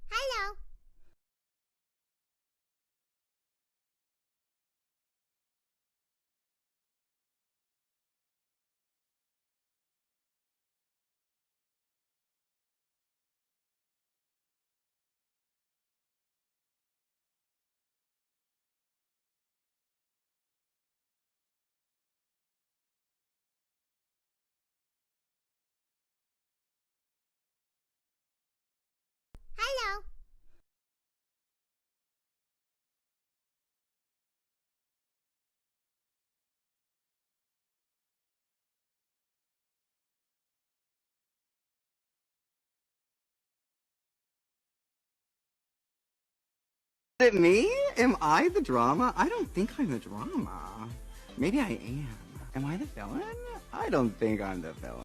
Hello. Hello. Is it me? Am I the drama? I don't think I'm the drama. Maybe I am. Am I the villain? I don't think I'm the villain.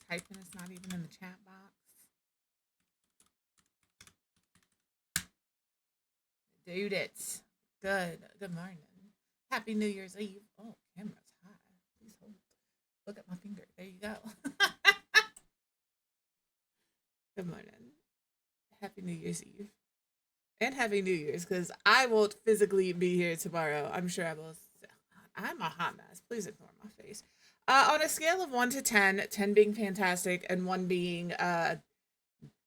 typing. It's not even in the chat box. Dude, it's good. Good morning. Happy New Year's Eve. Oh, camera's high. Please hold. Look at my finger. There you go. Good morning. Happy New Year's Eve. And Happy New Year's, because I won't physically be here tomorrow. I'm sure I will. I'm a hot mess. Please ignore my face. On a scale of 1 to 10, 10 being fantastic and 1 being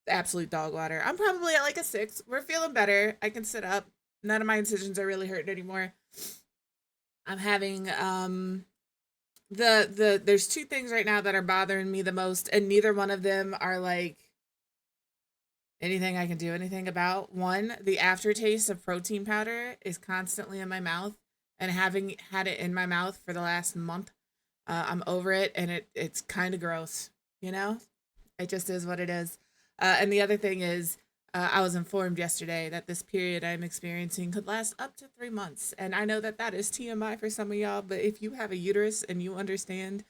absolute dog water, I'm probably at like a 6. We're feeling better. I can sit up. None of my incisions are really hurting anymore. I'm having there's 2 things right now that are bothering me the most, and neither one of them are like anything I can do anything about. 1, the aftertaste of protein powder is constantly in my mouth, and having had it in my mouth for the last month, I'm over it, and it's kind of gross, you know? It just is what it is. And the other thing is, I was informed yesterday that this period I'm experiencing could last up to 3 months. And I know that that is TMI for some of y'all, but if you have a uterus and you understand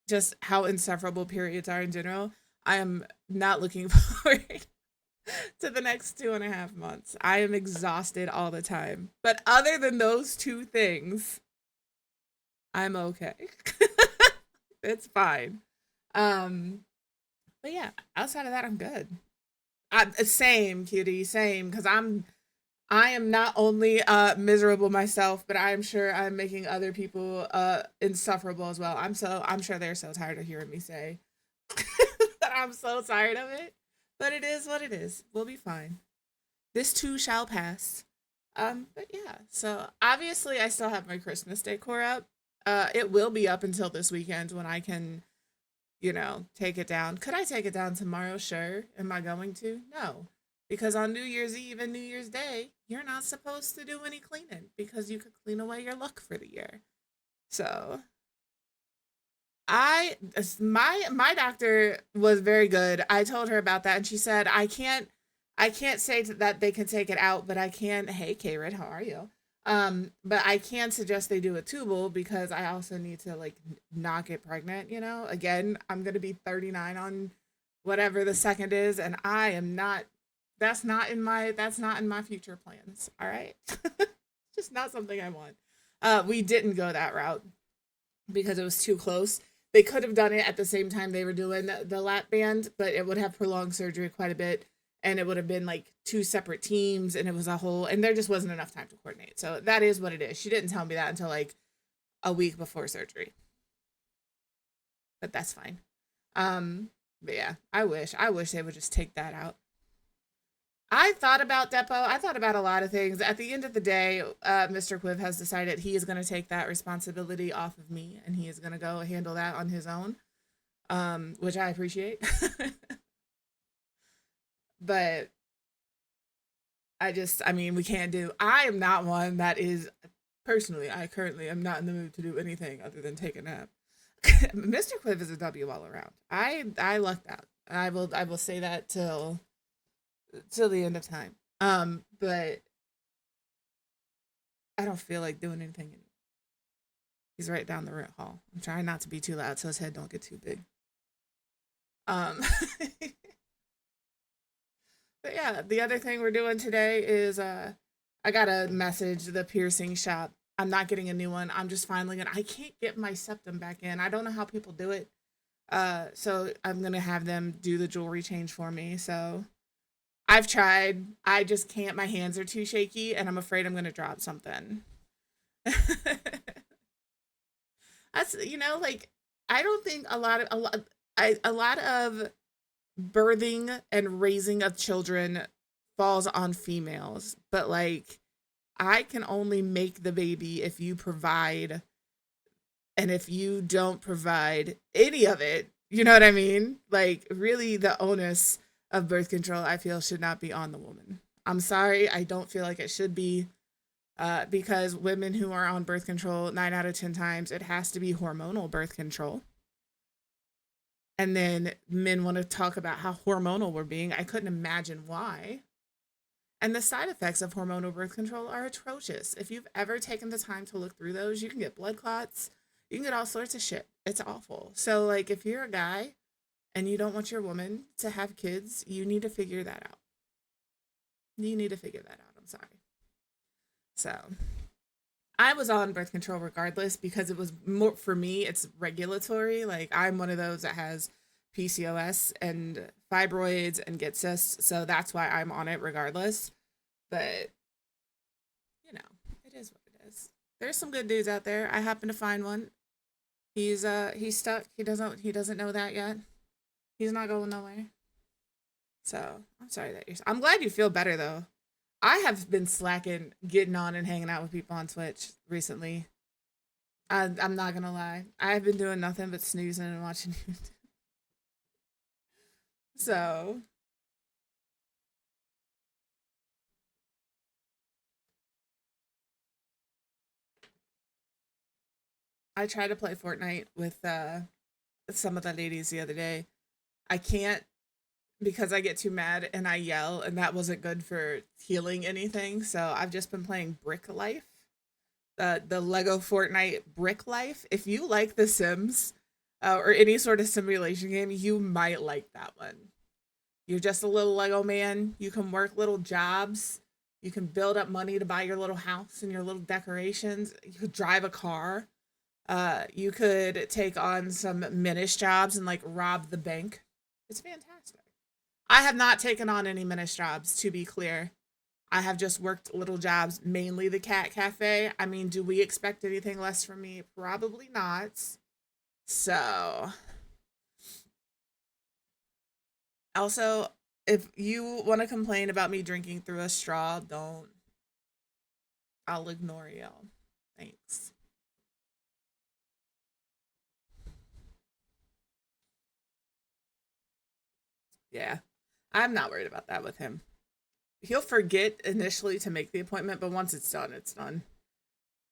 just how insufferable periods are in general, I am not looking forward to the next 2.5 months. I am exhausted all the time. But other than those 2 things, I'm okay. It's fine. But yeah, outside of that, I'm good. Same, cutie, same, because I am not only miserable myself, but I'm sure I'm making other people insufferable as well. I'm sure they're so tired of hearing me say that I'm so tired of it. But it is what it is. We'll be fine. This too shall pass. But yeah, so obviously I still have my Christmas decor up. It will be up until this weekend when I can, take it down. Could I take it down tomorrow? Sure. Am I going to? No. Because on New Year's Eve and New Year's Day, you're not supposed to do any cleaning because you could clean away your luck for the year. So my doctor was very good. I told her about that and she said I can't say that they can take it out, but I can. Hey, K-Red, how are you? But I can suggest they do a tubal because I also need to like not get pregnant. Again, I'm gonna be 39 on whatever the second is, and I am not. That's not in my future plans. All right, just not something I want. We didn't go that route because it was too close. They could have done it at the same time they were doing the lap band, but it would have prolonged surgery quite a bit and it would have been like 2 separate teams and it was a whole, and there just wasn't enough time to coordinate. So that is what it is. She didn't tell me that until like a week before surgery, but that's fine. But yeah, I wish they would just take that out. I thought about Depot. I thought about a lot of things. At the end of the day, Mr. Quiv has decided he is going to take that responsibility off of me and he is going to go handle that on his own, which I appreciate. But we can't do. I am not one that is, personally, I currently am not in the mood to do anything other than take a nap. Mr. Quiv is a W all around. I lucked out. I will say that till the end of time. But I don't feel like doing anything anymore. He's right down the rent hall. I'm trying not to be too loud so his head don't get too big. But yeah, the other thing we're doing today is I got a message, the piercing shop. I'm not getting a new one. I'm just finally I can't get my septum back in. I don't know how people do it. So I'm gonna have them do the jewelry change for me. So I've tried. I just can't. My hands are too shaky, and I'm afraid I'm gonna drop something. That's like I don't think a lot of birthing and raising of children falls on females, but like I can only make the baby if you provide, and if you don't provide any of it, you know what I mean? Like really the onus of birth control I feel should not be on the woman. I'm sorry, I don't feel like it should be, because women who are on birth control 9 out of 10 times it has to be hormonal birth control. And then men want to talk about how hormonal we're being. I couldn't imagine why. And the side effects of hormonal birth control are atrocious. If you've ever taken the time to look through those, you can get blood clots. You can get all sorts of shit. It's awful. So, like, if you're a guy and you don't want your woman to have kids, you need to figure that out. You need to figure that out. I'm sorry. So I was on birth control regardless because it was more for me, it's regulatory. Like I'm one of those that has PCOS and fibroids and get cysts, so that's why I'm on it regardless. But you know, it is what it is. There's some good dudes out there. I happen to find one. He's stuck. He doesn't know that yet. He's not going nowhere. So I'm sorry that you're. I'm glad you feel better though. I have been slacking, getting on and hanging out with people on Twitch recently. I'm not gonna lie. I've been doing nothing but snoozing and watching YouTube. So I tried to play Fortnite with some of the ladies the other day. I can't because I get too mad and I yell, and that wasn't good for healing anything. So I've just been playing Brick Life, the Lego Fortnite Brick Life. If you like The Sims or any sort of simulation game, you might like that one. You're just a little Lego man. You can work little jobs. You can build up money to buy your little house and your little decorations. You could drive a car. You could take on some minish jobs and like rob the bank. It's fantastic. I have not taken on any minish jobs, to be clear. I have just worked little jobs, mainly the cat cafe. I mean, do we expect anything less from me? Probably not. So, also, if you want to complain about me drinking through a straw, don't. I'll ignore y'all. Thanks. Yeah, I'm not worried about that with him. He'll forget initially to make the appointment, but once it's done, it's done.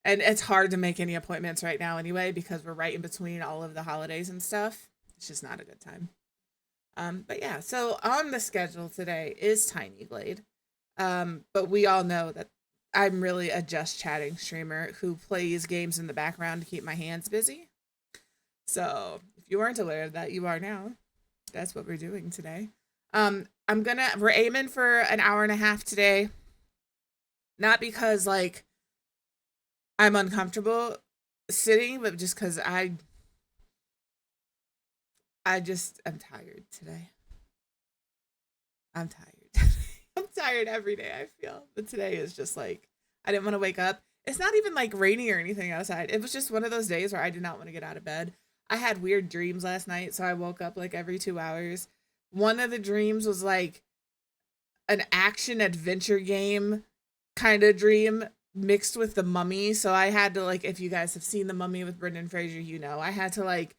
And it's hard to make any appointments right now anyway because we're right in between all of the holidays and stuff. It's just not a good time. But yeah, so on the schedule today is Tiny Blade. But we all know that I'm really a just chatting streamer who plays games in the background to keep my hands busy. So if you weren't aware of that, you are now. That's what we're doing today. We're aiming for an hour and a half today. Not because like I'm uncomfortable sitting, but just because I just am tired today. I'm tired. I'm tired every day, I feel. But today is just like I didn't want to wake up. It's not even like rainy or anything outside. It was just one of those days where I did not want to get out of bed. I had weird dreams last night, so I woke up like every 2 hours. One of the dreams was like an action adventure game kind of dream mixed with the Mummy. So I had to like, if you guys have seen the Mummy with Brendan Fraser, you know, I had to like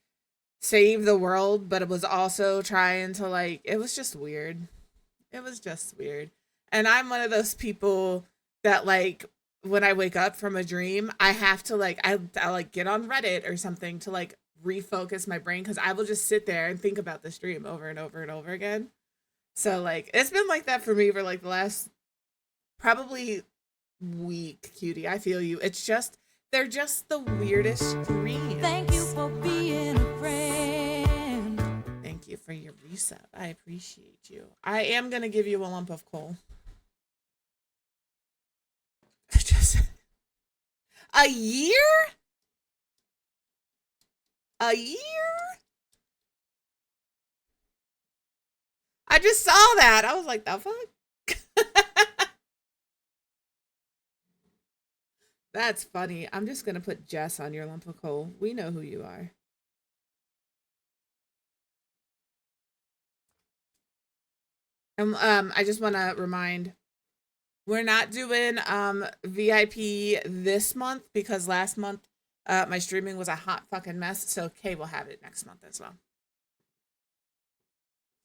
save the world, but it was also trying to like, it was just weird. It was just weird. And I'm one of those people that like when I wake up from a dream, I have to like I like get on Reddit or something to like refocus my brain because I will just sit there and think about this dream over and over and over again. So like it's been like that for me for like the last probably week, cutie. I feel you. It's just they're just the weirdest dreams. Thank you for being a friend. Thank you for your resub. I appreciate you. I am gonna give you a lump of coal. Just a year? A year? I just saw that. I was like, the fuck? That's funny. I'm just gonna put Jess on your lump of coal. We know who you are. I just want to remind we're not doing VIP this month because last month my streaming was a hot fucking mess. So Kay will have it next month as well.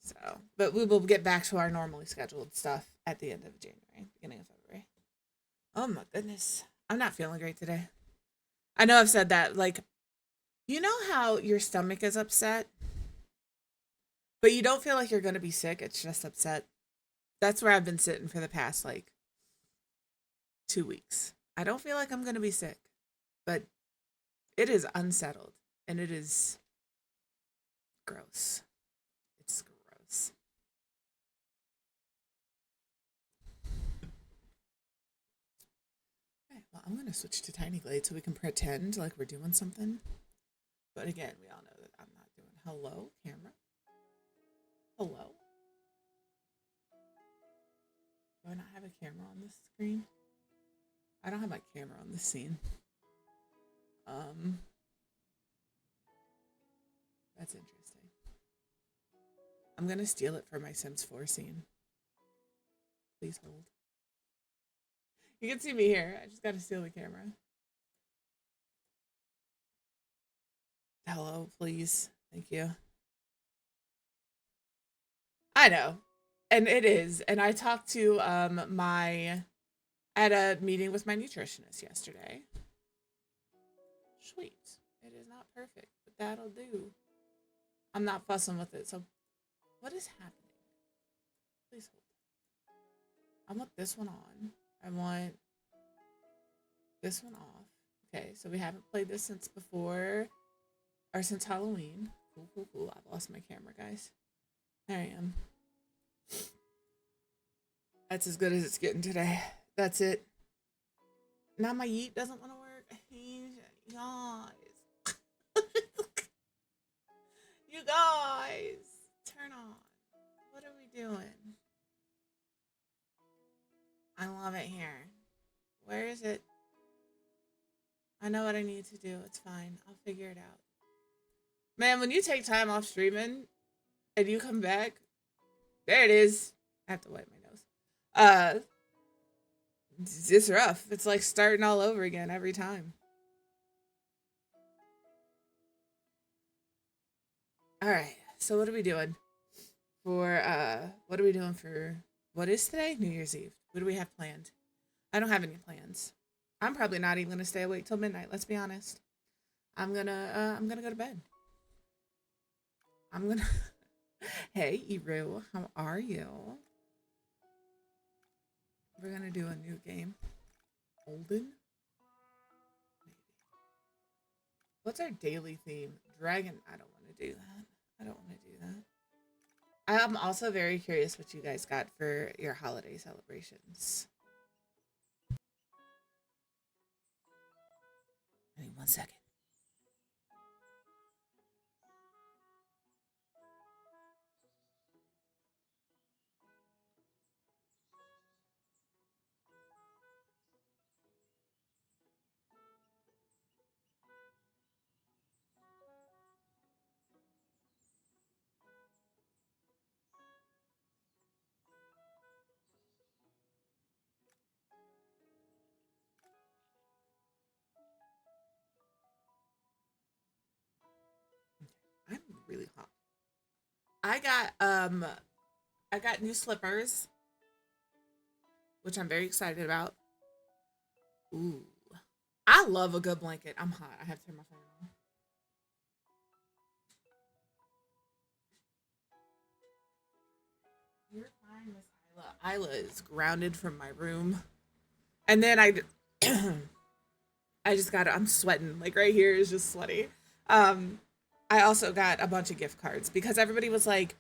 So, but we will get back to our normally scheduled stuff at the end of January, beginning of February. Oh my goodness. I'm not feeling great today. I know I've said that. Like, you know how your stomach is upset, but you don't feel like you're going to be sick. It's just upset. That's where I've been sitting for the past, like, 2 weeks. I don't feel like I'm going to be sick, but it is unsettled and it is gross. I'm gonna switch to Tiny Glade so we can pretend like we're doing something. But again, we all know that I'm not doing. Hello, camera. Hello. Do I not have a camera on this screen? I don't have my camera on this scene. That's interesting. I'm gonna steal it for my Sims 4 scene. Please hold. You can see me here. I just gotta steal the camera. Hello, please. Thank you. I know. And it is. And I talked to at a meeting with my nutritionist yesterday. Sweet. It is not perfect, but that'll do. I'm not fussing with it. So what is happening? Please hold. I want this one on. I want this one off. Okay, so we haven't played this since before or since Halloween. Cool, cool, cool. I've lost my camera, guys. There I am. That's as good as it's getting today. That's it. Now my yeet doesn't want to work. Guys. You guys. Turn on. What are we doing? I love it here. Where is it? I know what I need to do. It's fine. I'll figure it out. Man, when you take time off streaming and you come back, there it is. I have to wipe my nose. It's rough. It's like starting all over again every time. All right. So what are we doing for what is today? New Year's Eve. What do we have planned? I don't have any plans. I'm probably not even gonna stay awake till midnight. Let's be honest. I'm gonna go to bed. Hey, Eru, how are you? We're gonna do a new game. Holden? Maybe. What's our daily theme? Dragon. I don't want to do that. I don't want to do that. I'm also very curious what you guys got for your holiday celebrations. I need 1 second. I'm really hot. I got new slippers, which I'm very excited about. Ooh. I love a good blanket. I'm hot. I have to turn my fan on. You're fine, Miss Isla. Isla is grounded from my room. And then I just got I'm sweating. Like right here is just sweaty. I also got a bunch of gift cards because everybody was like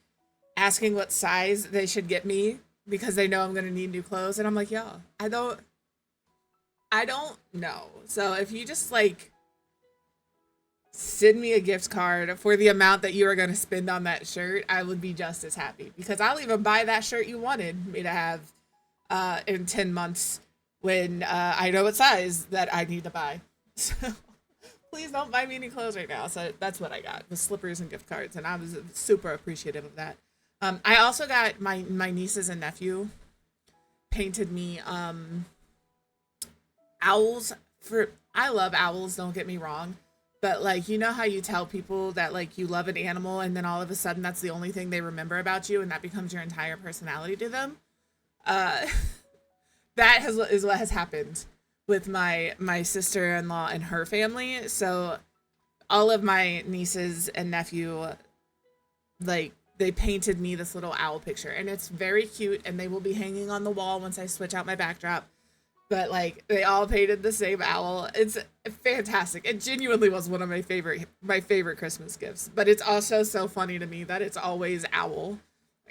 asking what size they should get me because they know I'm gonna need new clothes. And I'm like, y'all, I don't know. So if you just like send me a gift card for the amount that you are gonna spend on that shirt, I would be just as happy because I'll even buy that shirt you wanted me to have in 10 months when I know what size that I need to buy. So please don't buy me any clothes right now. So that's what I got, with slippers and gift cards, and I was super appreciative of that. I also got my nieces and nephew painted me owls. I love owls, don't get me wrong, but like, you know how you tell people that like you love an animal and then all of a sudden that's the only thing they remember about you and that becomes your entire personality to them? That is what has happened with my sister-in-law and her family. So all of my nieces and nephew, like, they painted me this little owl picture, and it's very cute, and they will be hanging on the wall once I switch out my backdrop. But like, they all painted the same owl. It's fantastic. It genuinely was one of my favorite Christmas gifts. But it's also so funny to me that it's always owl.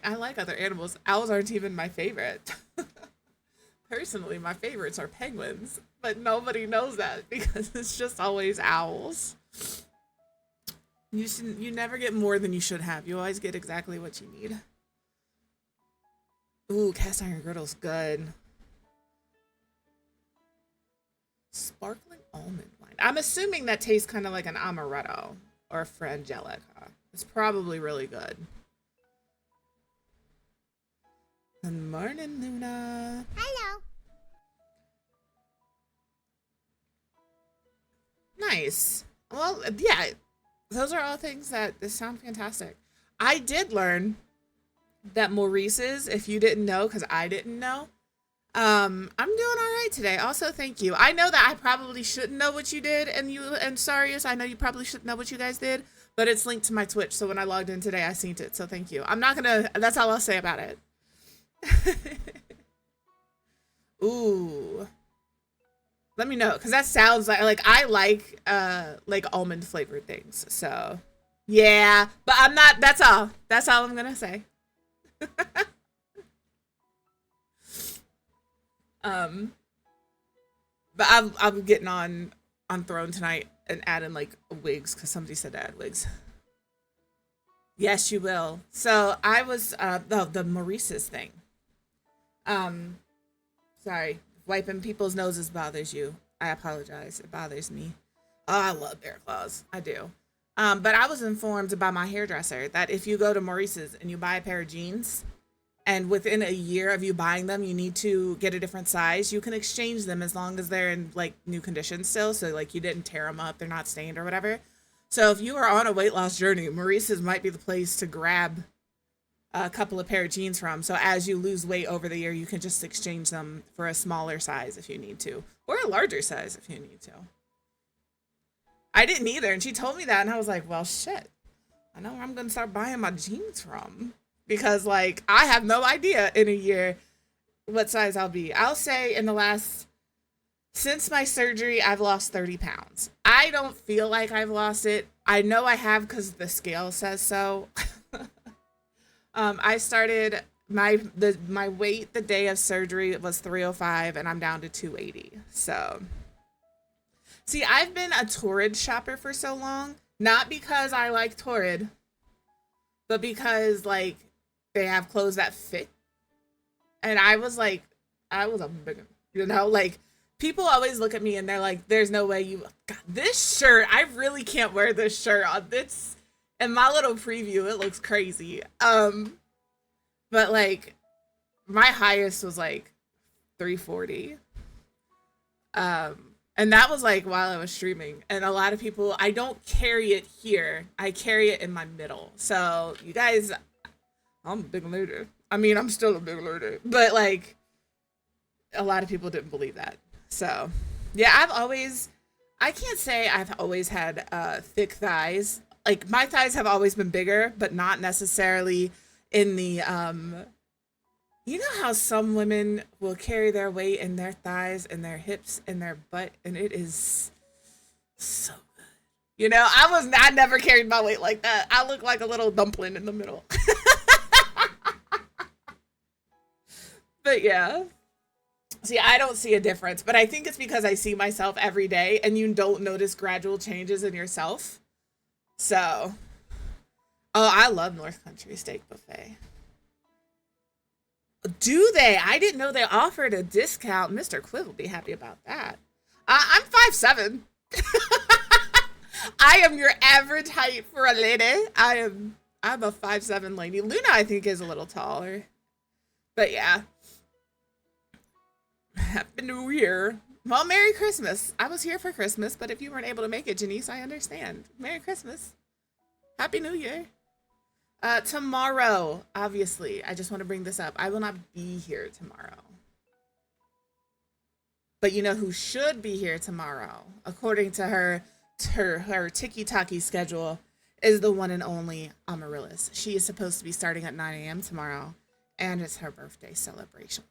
I like other animals. Owls aren't even my favorite. Personally, my favorites are penguins. but nobody knows that because it's just always owls. You never get more than you should have. You always get exactly what you need. Ooh, cast iron griddle's good. Sparkling almond wine. I'm assuming that tastes kind of like an amaretto or a frangelica. It's probably really good. Good morning, Luna. Hello. Nice. Well, yeah, those are all things that sound fantastic. I did learn that Maurice's, if you didn't know, because I didn't know, I'm doing all right today. Also, thank you. I know that I probably shouldn't know what you did, and Sarius, I know you probably shouldn't know what you guys did, but it's linked to my Twitch, so when I logged in today, I seen it, so thank you. I'm not gonna, that's all I'll say about it. Ooh. Let me know, because that sounds like I like almond flavored things, so yeah, but I'm not, that's all I'm gonna say. But I'm getting on Throne tonight and adding like wigs because somebody said to add wigs. Yes, you will. So I was the Maurice's thing. Sorry, wiping people's noses bothers you. I apologize. It bothers me. Oh, I love bear claws. I do. But I was informed by my hairdresser that if you go to Maurice's and you buy a pair of jeans, and within a year of you buying them, you need to get a different size, you can exchange them as long as they're in like new condition still. So like you didn't tear them up, they're not stained or whatever. So if you are on a weight loss journey, Maurice's might be the place to grab a couple of pair of jeans from. So as you lose weight over the year, you can just exchange them for a smaller size if you need to, or a larger size if you need to. I didn't either, and she told me that, and I was like, well, shit. I know where I'm gonna start buying my jeans from. Because, like, I have no idea in a year what size I'll be. I'll say since my surgery, I've lost 30 pounds. I don't feel like I've lost it. I know I have because the scale says so. I started, my weight the day of surgery was 305, and I'm down to 280. So, see, I've been a Torrid shopper for so long. Not because I like Torrid, but because, like, they have clothes that fit. And I was a big, like, people always look at me and they're like, there's no way God, this shirt, I really can't wear this shirt on this. In my little preview, it looks crazy. But like, my highest was like 340. And that was like while I was streaming. And a lot of people, I don't carry it here. I carry it in my middle. So you guys, I'm a big lady. I mean, I'm still a big lady, but like a lot of people didn't believe that. So yeah, I can't say I've always had thick thighs. Like my thighs have always been bigger, but not necessarily in the, you know how some women will carry their weight in their thighs and their hips and their butt, and it is so good. You know, I never carried my weight like that. I look like a little dumpling in the middle. But yeah. See, I don't see a difference, but I think it's because I see myself every day and you don't notice gradual changes in yourself. So, oh, I love North Country Steak Buffet. Do they? I didn't know they offered a discount. Mr. Quill will be happy about that. I'm 5'7". I am your average height for a lady. I'm a 5'7" lady. Luna, I think, is a little taller. But yeah. Happy New Year. Well, Merry Christmas. I was here for Christmas, but if you weren't able to make it, Janice, I understand. Merry Christmas. Happy New Year. Tomorrow, obviously, I just want to bring this up. I will not be here tomorrow. But you know who should be here tomorrow, according to her tiki-taki schedule, is the one and only Amaryllis. She is supposed to be starting at 9 a.m. tomorrow, and it's her birthday celebration.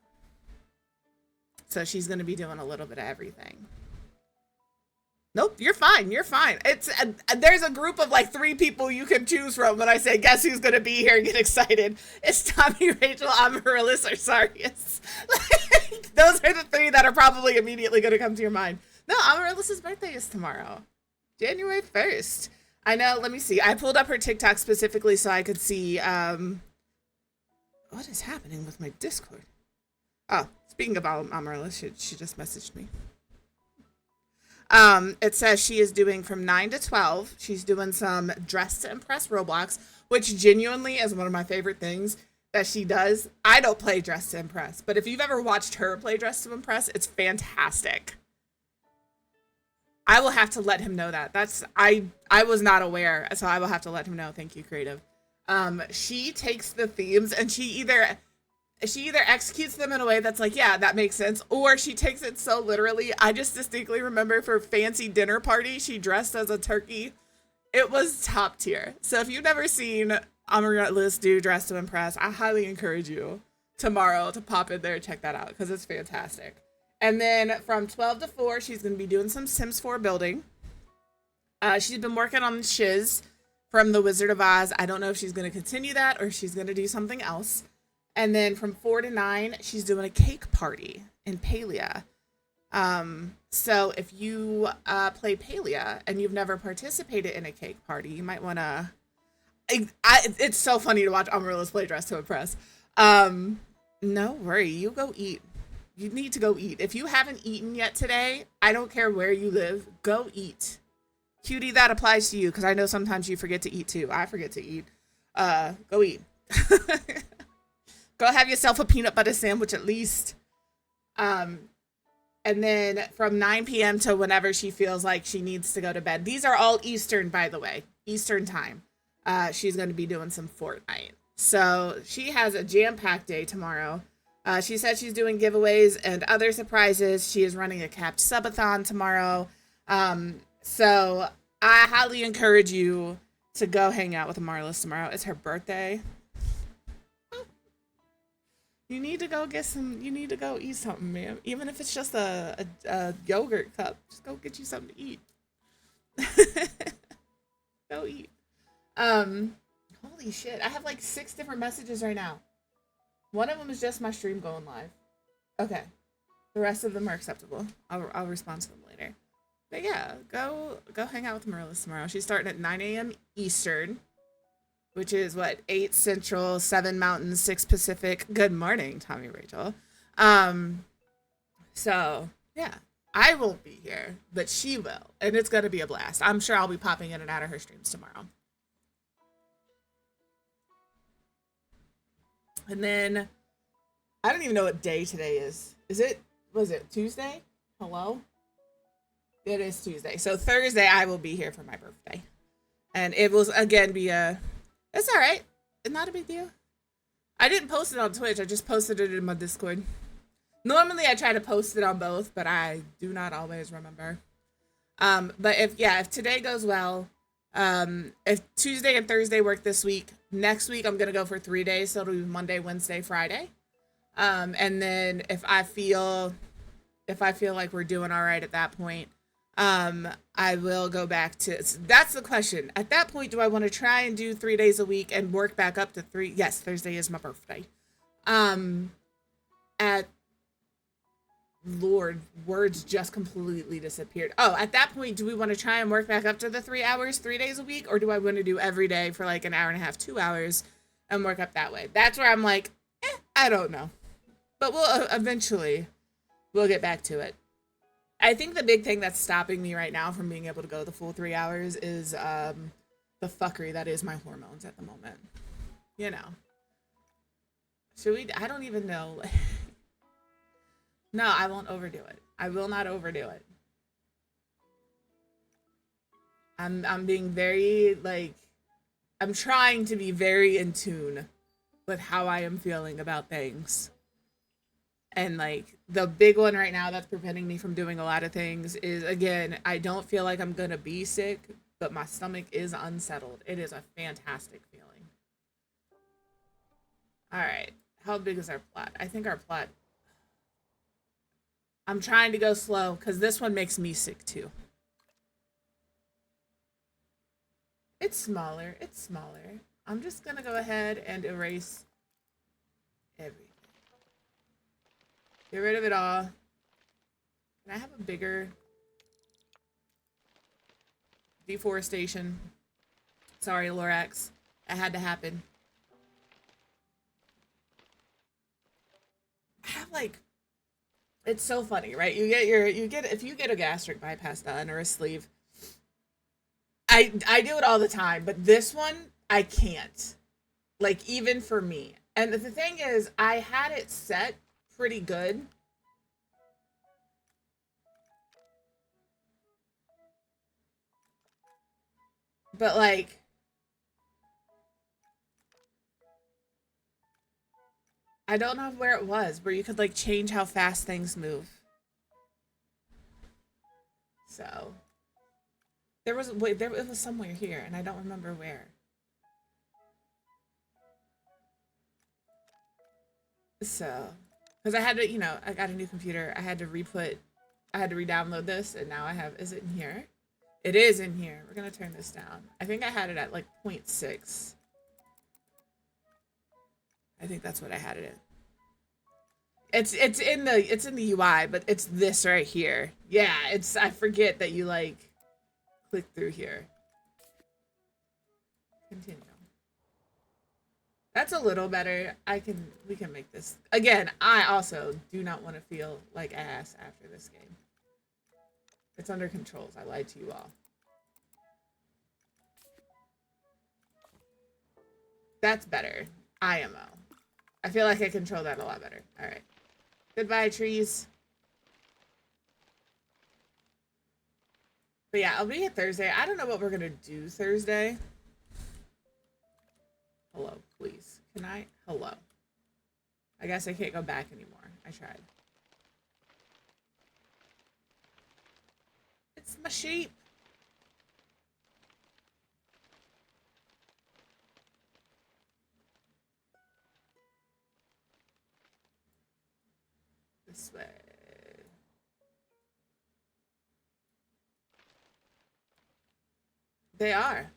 So she's going to be doing a little bit of everything. Nope, you're fine. You're fine. It's there's a group of like 3 people you can choose from when I say guess who's gonna be here and get excited. It's Tommy, Rachel, Amaryllis, or Sarius. Like, those are the 3 that are probably immediately gonna come to your mind. No, Amaryllis's birthday is tomorrow, January 1st. I know. Let me see. I pulled up her TikTok specifically so I could see what is happening with my Discord. Oh, speaking of Amaryllis, she just messaged me. It says she is doing from 9 to 12. She's doing some Dress to Impress Roblox, which genuinely is one of my favorite things that she does. I don't play Dress to Impress, but if you've ever watched her play Dress to Impress, it's fantastic. I will have to let him know that. I was not aware, so I will have to let him know. Thank you, Creative. She takes the themes and she either executes them in a way that's like, yeah, that makes sense, or she takes it so literally. I just distinctly remember for fancy dinner party, she dressed as a turkey. It was top tier. So if you've never seen Amaryllis do Dress to Impress, I highly encourage you tomorrow to pop in there and check that out because it's fantastic. And then from 12 to 4, she's going to be doing some Sims 4 building. She's been working on Shiz from The Wizard of Oz. I don't know if she's going to continue that or if she's going to do something else. And then from 4 to 9, she's doing a cake party in Palia. So if you play Palia and you've never participated in a cake party, you might want to... It's so funny to watch Amaryllis play Dress to Impress. No worry, you go eat. You need to go eat. If you haven't eaten yet today, I don't care where you live, go eat. Cutie, that applies to you because I know sometimes you forget to eat too. I forget to eat. Go eat. Go have yourself a peanut butter sandwich at least. And then from 9 p.m. to whenever she feels like she needs to go to bed. These are all Eastern, by the way. Eastern time. She's going to be doing some Fortnite. So she has a jam-packed day tomorrow. She said she's doing giveaways and other surprises. She is running a capped subathon tomorrow. So I highly encourage you to go hang out with Amaryllis tomorrow. It's her birthday. You need to go you need to go eat something, man. Even if it's just a yogurt cup, just go get you something to eat. Go eat. Holy shit. I have like 6 different messages right now. One of them is just my stream going live. Okay. The rest of them are acceptable. I'll respond to them later. But yeah, go hang out with Amaryllis tomorrow. She's starting at 9 a.m. Eastern, which is what, 8 Central, 7 Mountain, 6 Pacific. Good morning, Tommy Rachel. So yeah, I won't be here, but she will, and it's gonna be a blast. I'm sure I'll be popping in and out of her streams tomorrow. And then I don't even know what day today is. Was it Tuesday? Hello? It is Tuesday. So Thursday I will be here for my birthday. And it will again be it's all right. It's not a big deal. I didn't post it on Twitch. I just posted it in my Discord. Normally I try to post it on both, but I do not always remember. But if today goes well, if Tuesday and Thursday work this week, next week I'm going to go for 3 days. So it'll be Monday, Wednesday, Friday. And then if I feel like we're doing all right at that point, I will go back to, that's the question. At that point, do I want to try and do 3 days a week and work back up to 3? Yes, Thursday is my birthday. Lord, words just completely disappeared. Oh, at that point, do we want to try and work back up to the 3 hours, 3 days a week? Or do I want to do every day for like an hour and a half, 2 hours and work up that way? That's where I'm like, I don't know. But we'll get back to it. I think the big thing that's stopping me right now from being able to go the full 3 hours is the fuckery that is my hormones at the moment. You know. Should we? I don't even know. No, I won't overdo it. I will not overdo it. I'm being very, like, I'm trying to be very in tune with how I am feeling about things. And like the big one right now that's preventing me from doing a lot of things is, again, I don't feel like I'm gonna be sick, but my stomach is unsettled. It is a fantastic feeling. All right, how big is our plot? I think our plot, I'm trying to go slow because this one makes me sick too. It's smaller. It's smaller. I'm just gonna go ahead and erase everything. Get rid of it all. Can I have a bigger deforestation? Sorry, Lorax. That had to happen. I have like, it's so funny, right? If you get a gastric bypass done or a sleeve, I do it all the time, but this one I can't. Like even for me. And the thing is, I had it set pretty good. But like I don't know where it was where you could like change how fast things move. So there was it was somewhere here and I don't remember where. So because I had to, you know, I got a new computer. I had to re-download this and now I have, is it in here? It is in here. We're gonna turn this down. I think I had it at like 0.6. I think that's what I had it in. It's in the UI, but it's this right here. Yeah, I forget that you like click through here. Continue. That's a little better. We can make this. Again, I also do not want to feel like ass after this game. It's under controls. I lied to you all. That's better. IMO. I feel like I control that a lot better. All right. Goodbye, trees. But yeah, I'll be here Thursday. I don't know what we're going to do Thursday. Hello, please. Can I? Hello. I guess I can't go back anymore. I tried. It's my sheep. This way. They are.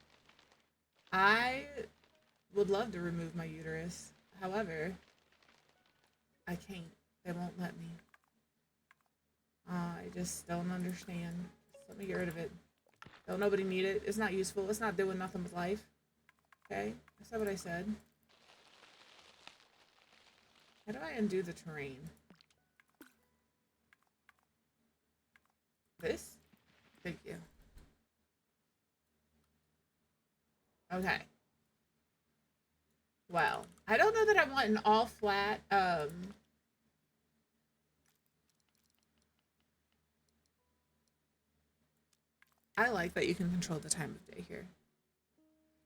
I would love to remove my uterus. However, I can't. They won't let me. I just don't understand. Just let me get rid of it. Don't nobody need it. It's not useful. It's not doing nothing with life. Okay? I said what I said. How do I undo the terrain? This? Thank you. Okay. Well, I don't know that I want an all flat, I like that you can control the time of day here.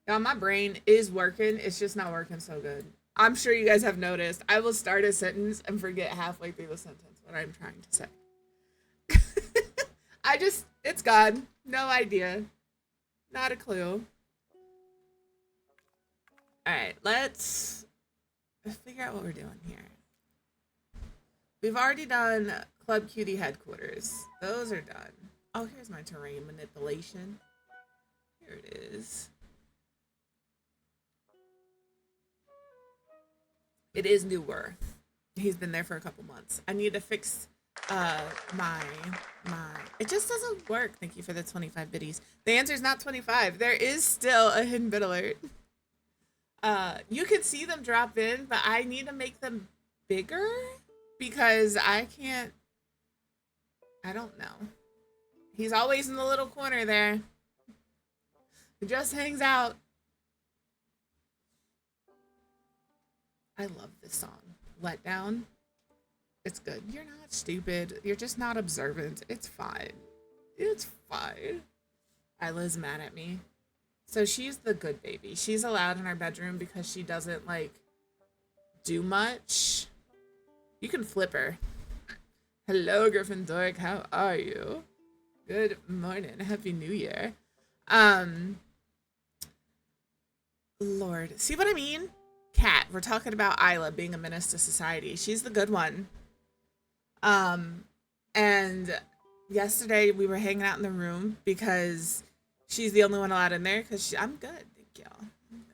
Y'all, my brain is working. It's just not working so good. I'm sure you guys have noticed. I will start a sentence and forget halfway through the sentence what I'm trying to say. It's gone. No idea. Not a clue. All right, let's figure out what we're doing here. We've already done Club Cutie headquarters. Those are done. Oh, here's my terrain manipulation. Here it is. It is New Worth. He's been there for a couple months. I need to fix my it just doesn't work. Thank you for the 25 biddies. The answer is not 25. There is still a hidden bid alert. You can see them drop in, but I need to make them bigger because I don't know. He's always in the little corner there. He just hangs out. I love this song. Let Down. It's good. You're not stupid. You're just not observant. It's fine. It's fine. Isla's mad at me. So she's the good baby. She's allowed in our bedroom because she doesn't, like, do much. You can flip her. Hello, Gryffindor. How are you? Good morning. Happy New Year. Lord. See what I mean? Cat. We're talking about Isla being a menace to society. She's the good one. And yesterday we were hanging out in the room because She's the only one allowed in there because I'm good. Thank y'all. I'm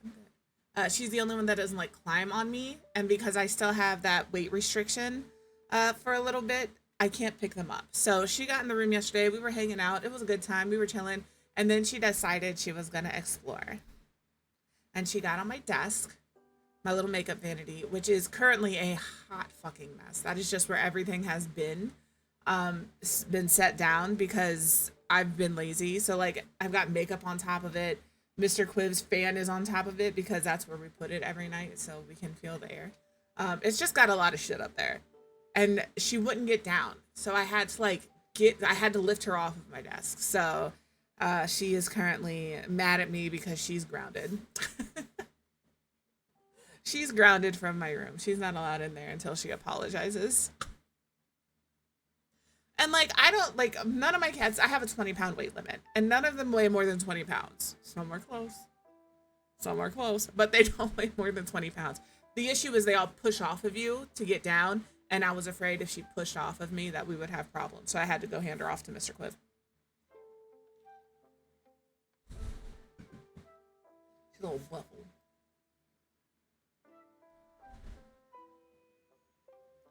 good. She's the only one that doesn't like climb on me, and because I still have that weight restriction for a little bit, I can't pick them up. So she got in the room yesterday. We were hanging out. It was a good time. We were chilling, and then she decided she was gonna explore, and she got on my desk, my little makeup vanity, which is currently a hot fucking mess. That is just where everything has been set down because I've been lazy. So like I've got makeup on top of it. Mr. Quiv's fan is on top of it because that's where we put it every night so we can feel the air. It's just got a lot of shit up there. And she wouldn't get down. So I had to I had to lift her off of my desk. So she is currently mad at me because she's grounded. She's grounded from my room. She's not allowed in there until she apologizes. And like, I don't like none of my cats. I have a 20-pound weight limit, and none of them weigh more than 20 pounds. Some are close. Some are close, but they don't weigh more than 20 pounds. The issue is they all push off of you to get down, and I was afraid if she pushed off of me that we would have problems. So I had to go hand her off to Mr. Quiv. She's a little waffle.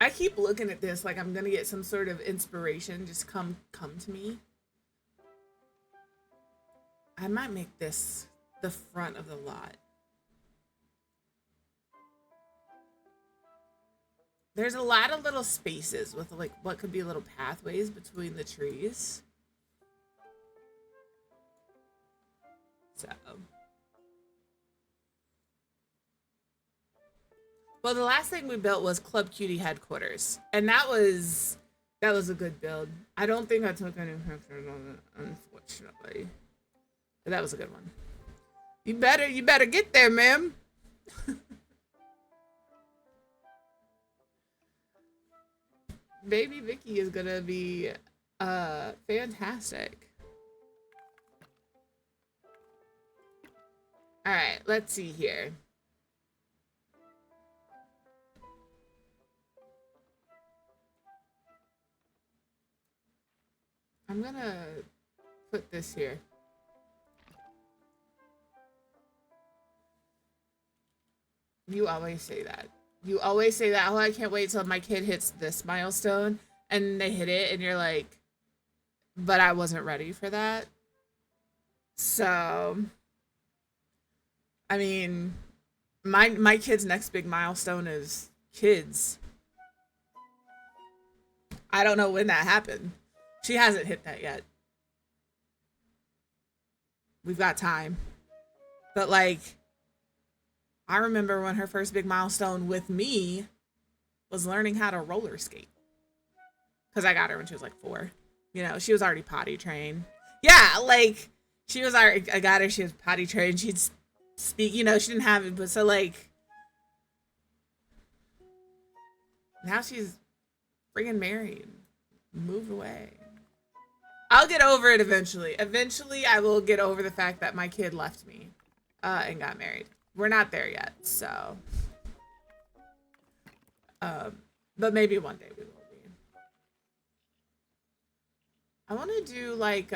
I keep looking at this like I'm gonna get some sort of inspiration just come to me. I might make this the front of the lot. There's a lot of little spaces with like what could be little pathways between the trees. So. Well, the last thing we built was Club Cutie headquarters, and that was a good build. I don't think I took any pictures on it, unfortunately, but that was a good one. You better get there, ma'am. Baby Vicky is gonna be fantastic. All right, let's see here. I'm gonna put this here. You always say that. You always say that. Oh, I can't wait till my kid hits this milestone, and they hit it, and you're like, but I wasn't ready for that. So, I mean, my kid's next big milestone is kids. I don't know when that happened. She hasn't hit that yet. We've got time. But like, I remember when her first big milestone with me was learning how to roller skate. Because I got her when she was like 4. You know, she was already potty trained. Yeah, like, she was already, I got her, she was potty trained. She'd speak, you know, she didn't have it. But so like, now she's friggin' married. Moved away. I'll get over it eventually. Eventually, I will get over the fact that my kid left me and got married. We're not there yet, so. But maybe one day we will be. I want to do like,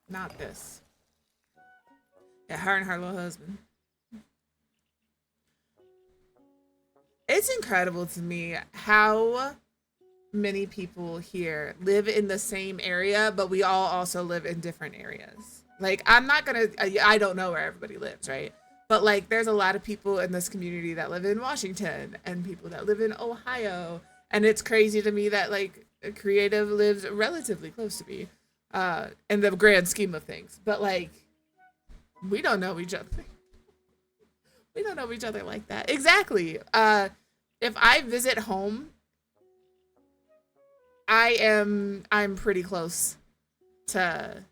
not this. Yeah, her and her little husband. It's incredible to me how many people here live in the same area, but we all also live in different areas. Like, I'm not gonna, I don't know where everybody lives, right? But like, there's a lot of people in this community that live in Washington and people that live in Ohio. And it's crazy to me that like Creative lives relatively close to me in the grand scheme of things. But like, we don't know each other. We don't know each other like that. Exactly. If I visit home, I'm pretty close to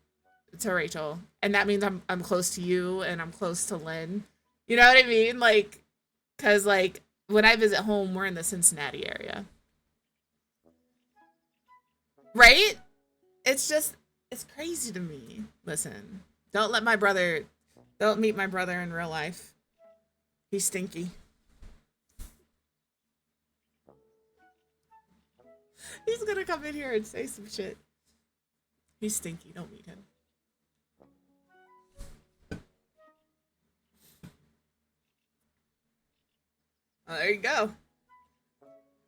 Rachel, and that means I'm close to you and I'm close to Lynn. You know what I mean? Like, cause like when I visit home, we're in the Cincinnati area, right? It's crazy to me. Listen, don't meet my brother in real life. He's stinky. He's gonna come in here and say some shit. He's stinky. Don't meet him. Well, there you go.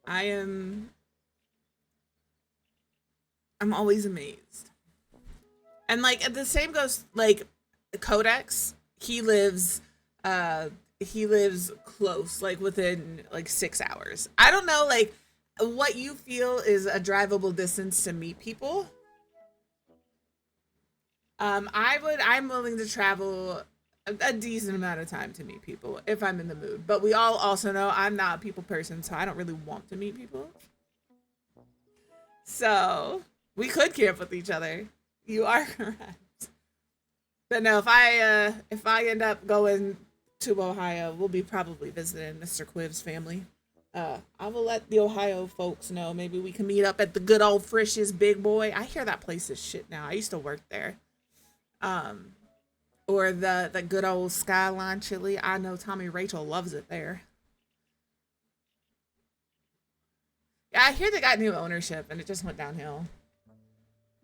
I'm always amazed. And like the same goes like Codex. He lives close, like within like 6 hours. I don't know like what you feel is a drivable distance to meet people. I'm willing to travel a decent amount of time to meet people if I'm in the mood. But we all also know I'm not a people person, so I don't really want to meet people. So we could camp with each other. You are correct. But no, if I end up going to Ohio, we'll be probably visiting Mr. Quiv's family. I will let the Ohio folks know. Maybe we can meet up at the good old Frisch's Big Boy. I hear that place is shit now. I used to work there. Or the good old Skyline Chili. I know Tommy Rachel loves it there. Yeah, I hear they got new ownership and it just went downhill.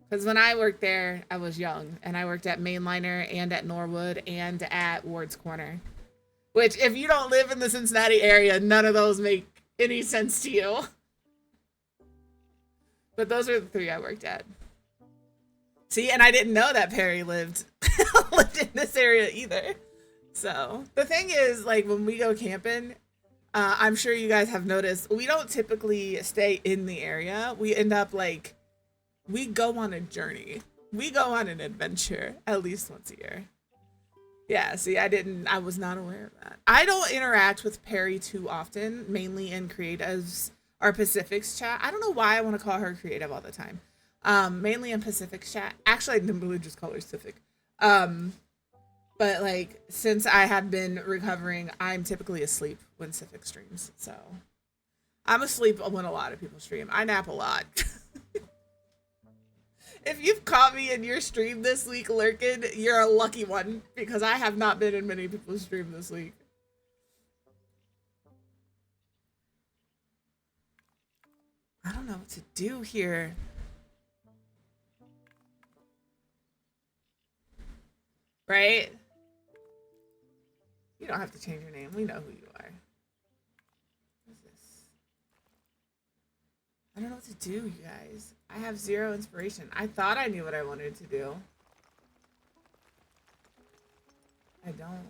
Because when I worked there, I was young. And I worked at Mainliner and at Norwood and at Ward's Corner. Which, if you don't live in the Cincinnati area, none of those make any sense to you. But those are the 3 I worked at. See, and I didn't know that Perry lived in this area either. So, the thing is, like, when we go camping, I'm sure you guys have noticed, we don't typically stay in the area. We end up, like, we go on a journey. We go on an adventure at least once a year. Yeah, see, I was not aware of that. I don't interact with Perry too often, mainly in creatives or Pacific's chat. I don't know why I want to call her creative all the time. Mainly in Pacific's chat. Actually, I normally just call her Pacific. But like, since I have been recovering, I'm typically asleep when Pacific streams. So I'm asleep when a lot of people stream. I nap a lot. If you've caught me in your stream this week lurking, you're a lucky one, because I have not been in many people's stream this week. I don't know what to do here. Right? You don't have to change your name. We know who you are. What is this? I don't know what to do, you guys. I have zero inspiration. I thought I knew what I wanted to do. I don't.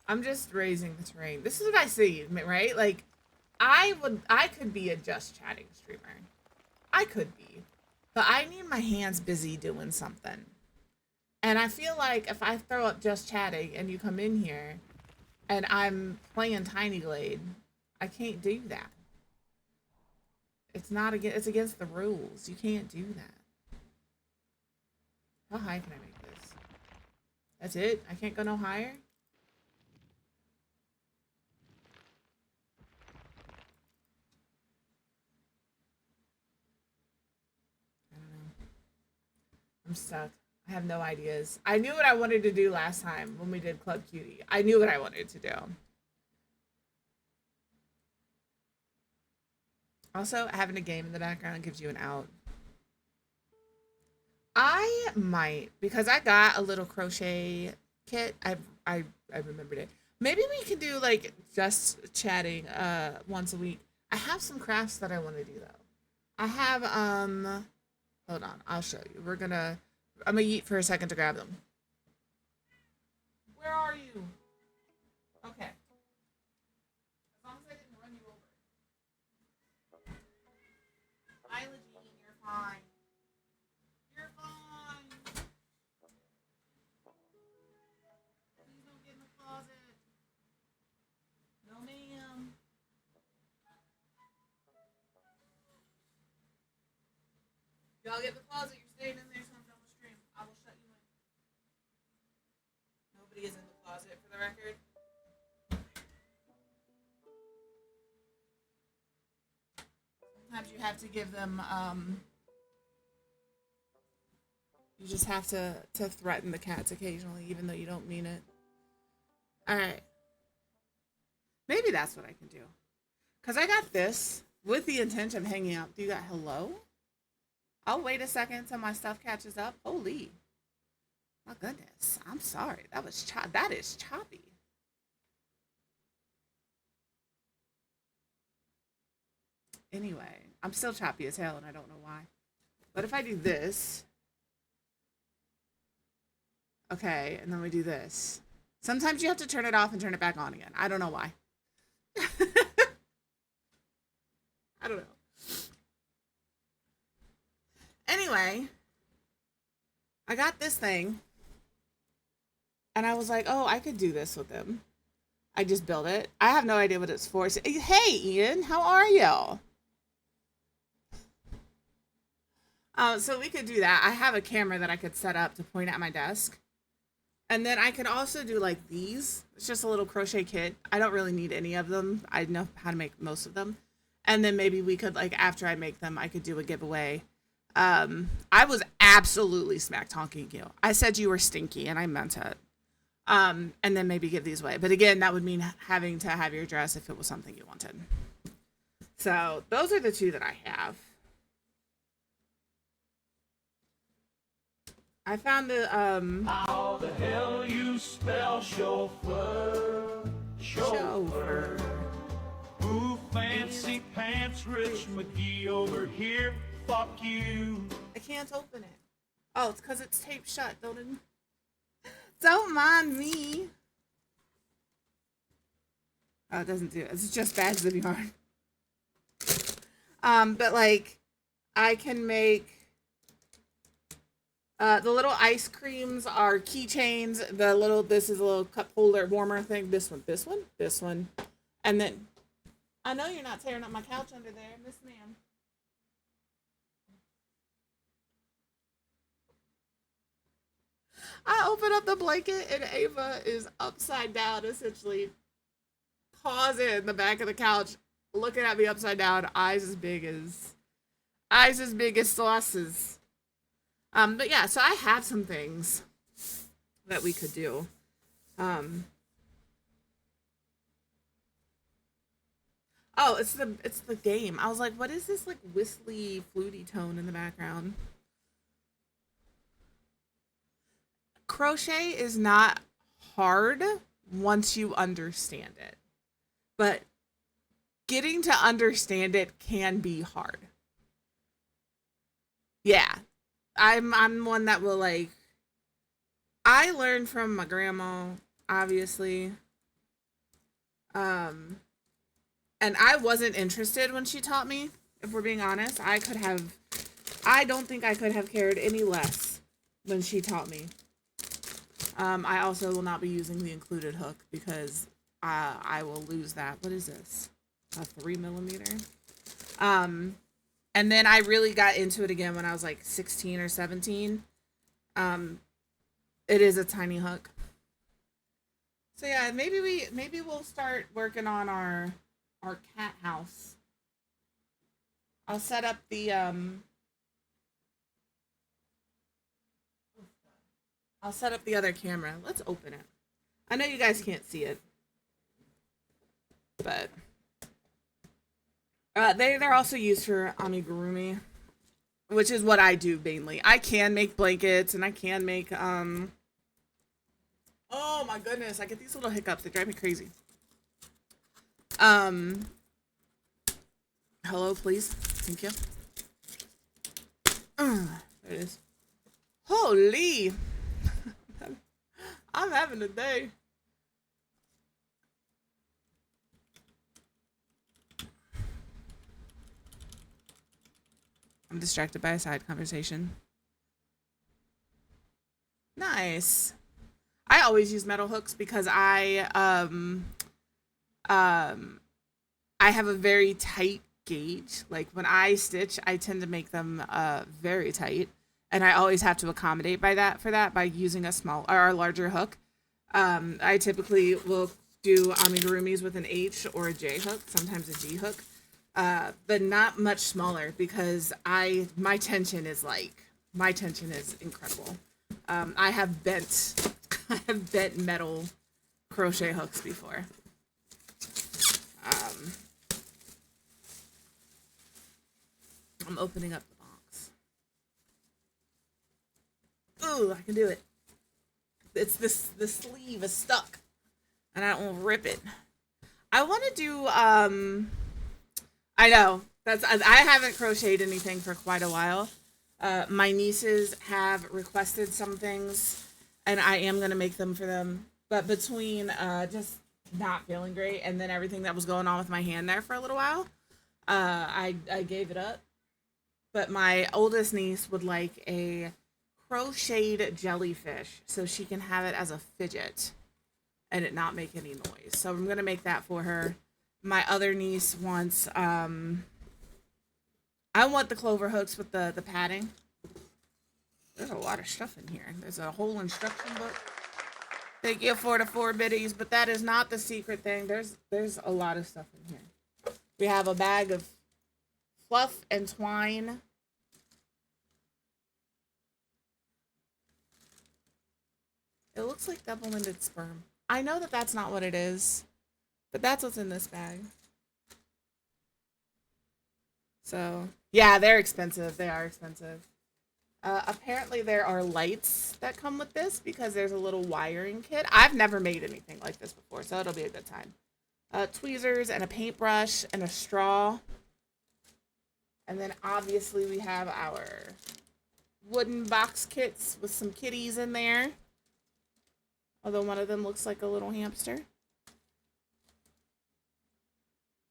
I'm just raising the terrain. This is what I see, right? Like, I could be a just chatting streamer. I could be. But I need my hands busy doing something. And I feel like if I throw up just chatting and you come in here and I'm playing Tiny Glade, I can't do that. It's against the rules. You can't do that. How high can I make this? That's it? I can't go no higher? I don't know. I'm stuck. I have no ideas. I knew what I wanted to do last time when we did Club Cutie. I knew what I wanted to do. Also, having a game in the background gives you an out. I might, because I got a little crochet kit. I remembered it. Maybe we can do like just chatting once a week. I have some crafts that I want to do though. I have hold on, I'll show you. I'm gonna yeet for a second to grab them. Where are you? Okay. As long as I didn't run you over. Isla Jean, you're fine. You're fine. Please don't get in the closet. No, ma'am. Y'all get in the closet. You're staying in there. I will shut you in. Nobody is in the closet, for the record. Sometimes you have to give them, you just have to threaten the cats occasionally, even though you don't mean it. Alright. Maybe that's what I can do. Because I got this with the intention of hanging out. Do you got hello? I'll wait a second till my stuff catches up. Holy. My goodness. I'm sorry. That is choppy. Anyway, I'm still choppy as hell and I don't know why. But if I do this, okay, and then we do this. Sometimes you have to turn it off and turn it back on again. I don't know why. I don't know. Anyway, I got this thing and I was like, oh, I could do this with them. I just built it. I have no idea what it's for. So, hey, Ian, how are you? So we could do that. I have a camera that I could set up to point at my desk. And then I could also do like these. It's just a little crochet kit. I don't really need any of them. I know how to make most of them. And then maybe we could, like, after I make them, I could do a giveaway. I was absolutely smack talking you. I said you were stinky and I meant it. And then maybe give these away. But again, that would mean having to have your dress if it was something you wanted. So those are the two that I have. I found the How the hell you spell chauffeur? chauffeur. Ooh, fancy pants, Rich McGee over here. Fuck you. I can't open it. Oh, it's because it's taped shut. Don't mind me. Oh, it doesn't do it. It's just bags of yarn. But like, I can make. The little ice creams are keychains. This is a little cup holder warmer thing. This one. And then, I know you're not tearing up my couch under there, Miss Ma'am. I open up the blanket and Ava is upside down, essentially pausing in the back of the couch, looking at me upside down, eyes as big as sauces. But yeah, so I have some things that we could do. Oh, it's the game. I was like, what is this like whistly fluty tone in the background? Crochet is not hard once you understand it. But getting to understand it can be hard. Yeah. I'm one that will like I learned from my grandma, obviously. And I wasn't interested when she taught me, if we're being honest. I don't think I could have cared any less when she taught me. I also will not be using the included hook because I will lose that. What is this? A 3mm? And then I really got into it again when I was like 16 or 17. It is a tiny hook. So yeah, maybe we'll start working on our cat house. I'll set up the other camera. Let's open it. I know you guys can't see it, but they're also used for amigurumi, which is what I do mainly. I can make blankets and I can make oh my goodness, I get these little hiccups. They drive me crazy. Hello, please. Thank you. There it is. Holy. I'm having a day. I'm distracted by a side conversation. Nice. I always use metal hooks because I have a very tight gauge. Like when I stitch, I tend to make them very tight, and I always have to accommodate by using a small or a larger hook. I typically will do amigurumis with an H or a J hook, sometimes a G hook, but not much smaller because my tension is incredible. I have bent metal crochet hooks before. I'm opening up the box. Ooh, I can do it. It's this, the sleeve is stuck and I don't want to rip it. I want to do, I know I haven't crocheted anything for quite a while. My nieces have requested some things and I am going to make them for them. But between, just not feeling great and then everything that was going on with my hand there for a little while, I gave it up. But my oldest niece would like a crocheted jellyfish so she can have it as a fidget and it not make any noise. So I'm gonna make that for her. My other niece wants I want the clover hooks with the padding. There's a lot of stuff in here. There's a whole instruction book. Thank you for the 4 biddies, but that is not the secret thing. There's a lot of stuff in here. We have a bag of fluff and twine. It looks like double-ended sperm. I know that that's not what it is, but that's what's in this bag. So, yeah, they're expensive. They are expensive. Apparently there are lights that come with this because there's a little wiring kit. I've never made anything like this before, so it'll be a good time. Tweezers and a paintbrush and a straw. And then obviously we have our wooden box kits with some kitties in there. Although one of them looks like a little hamster.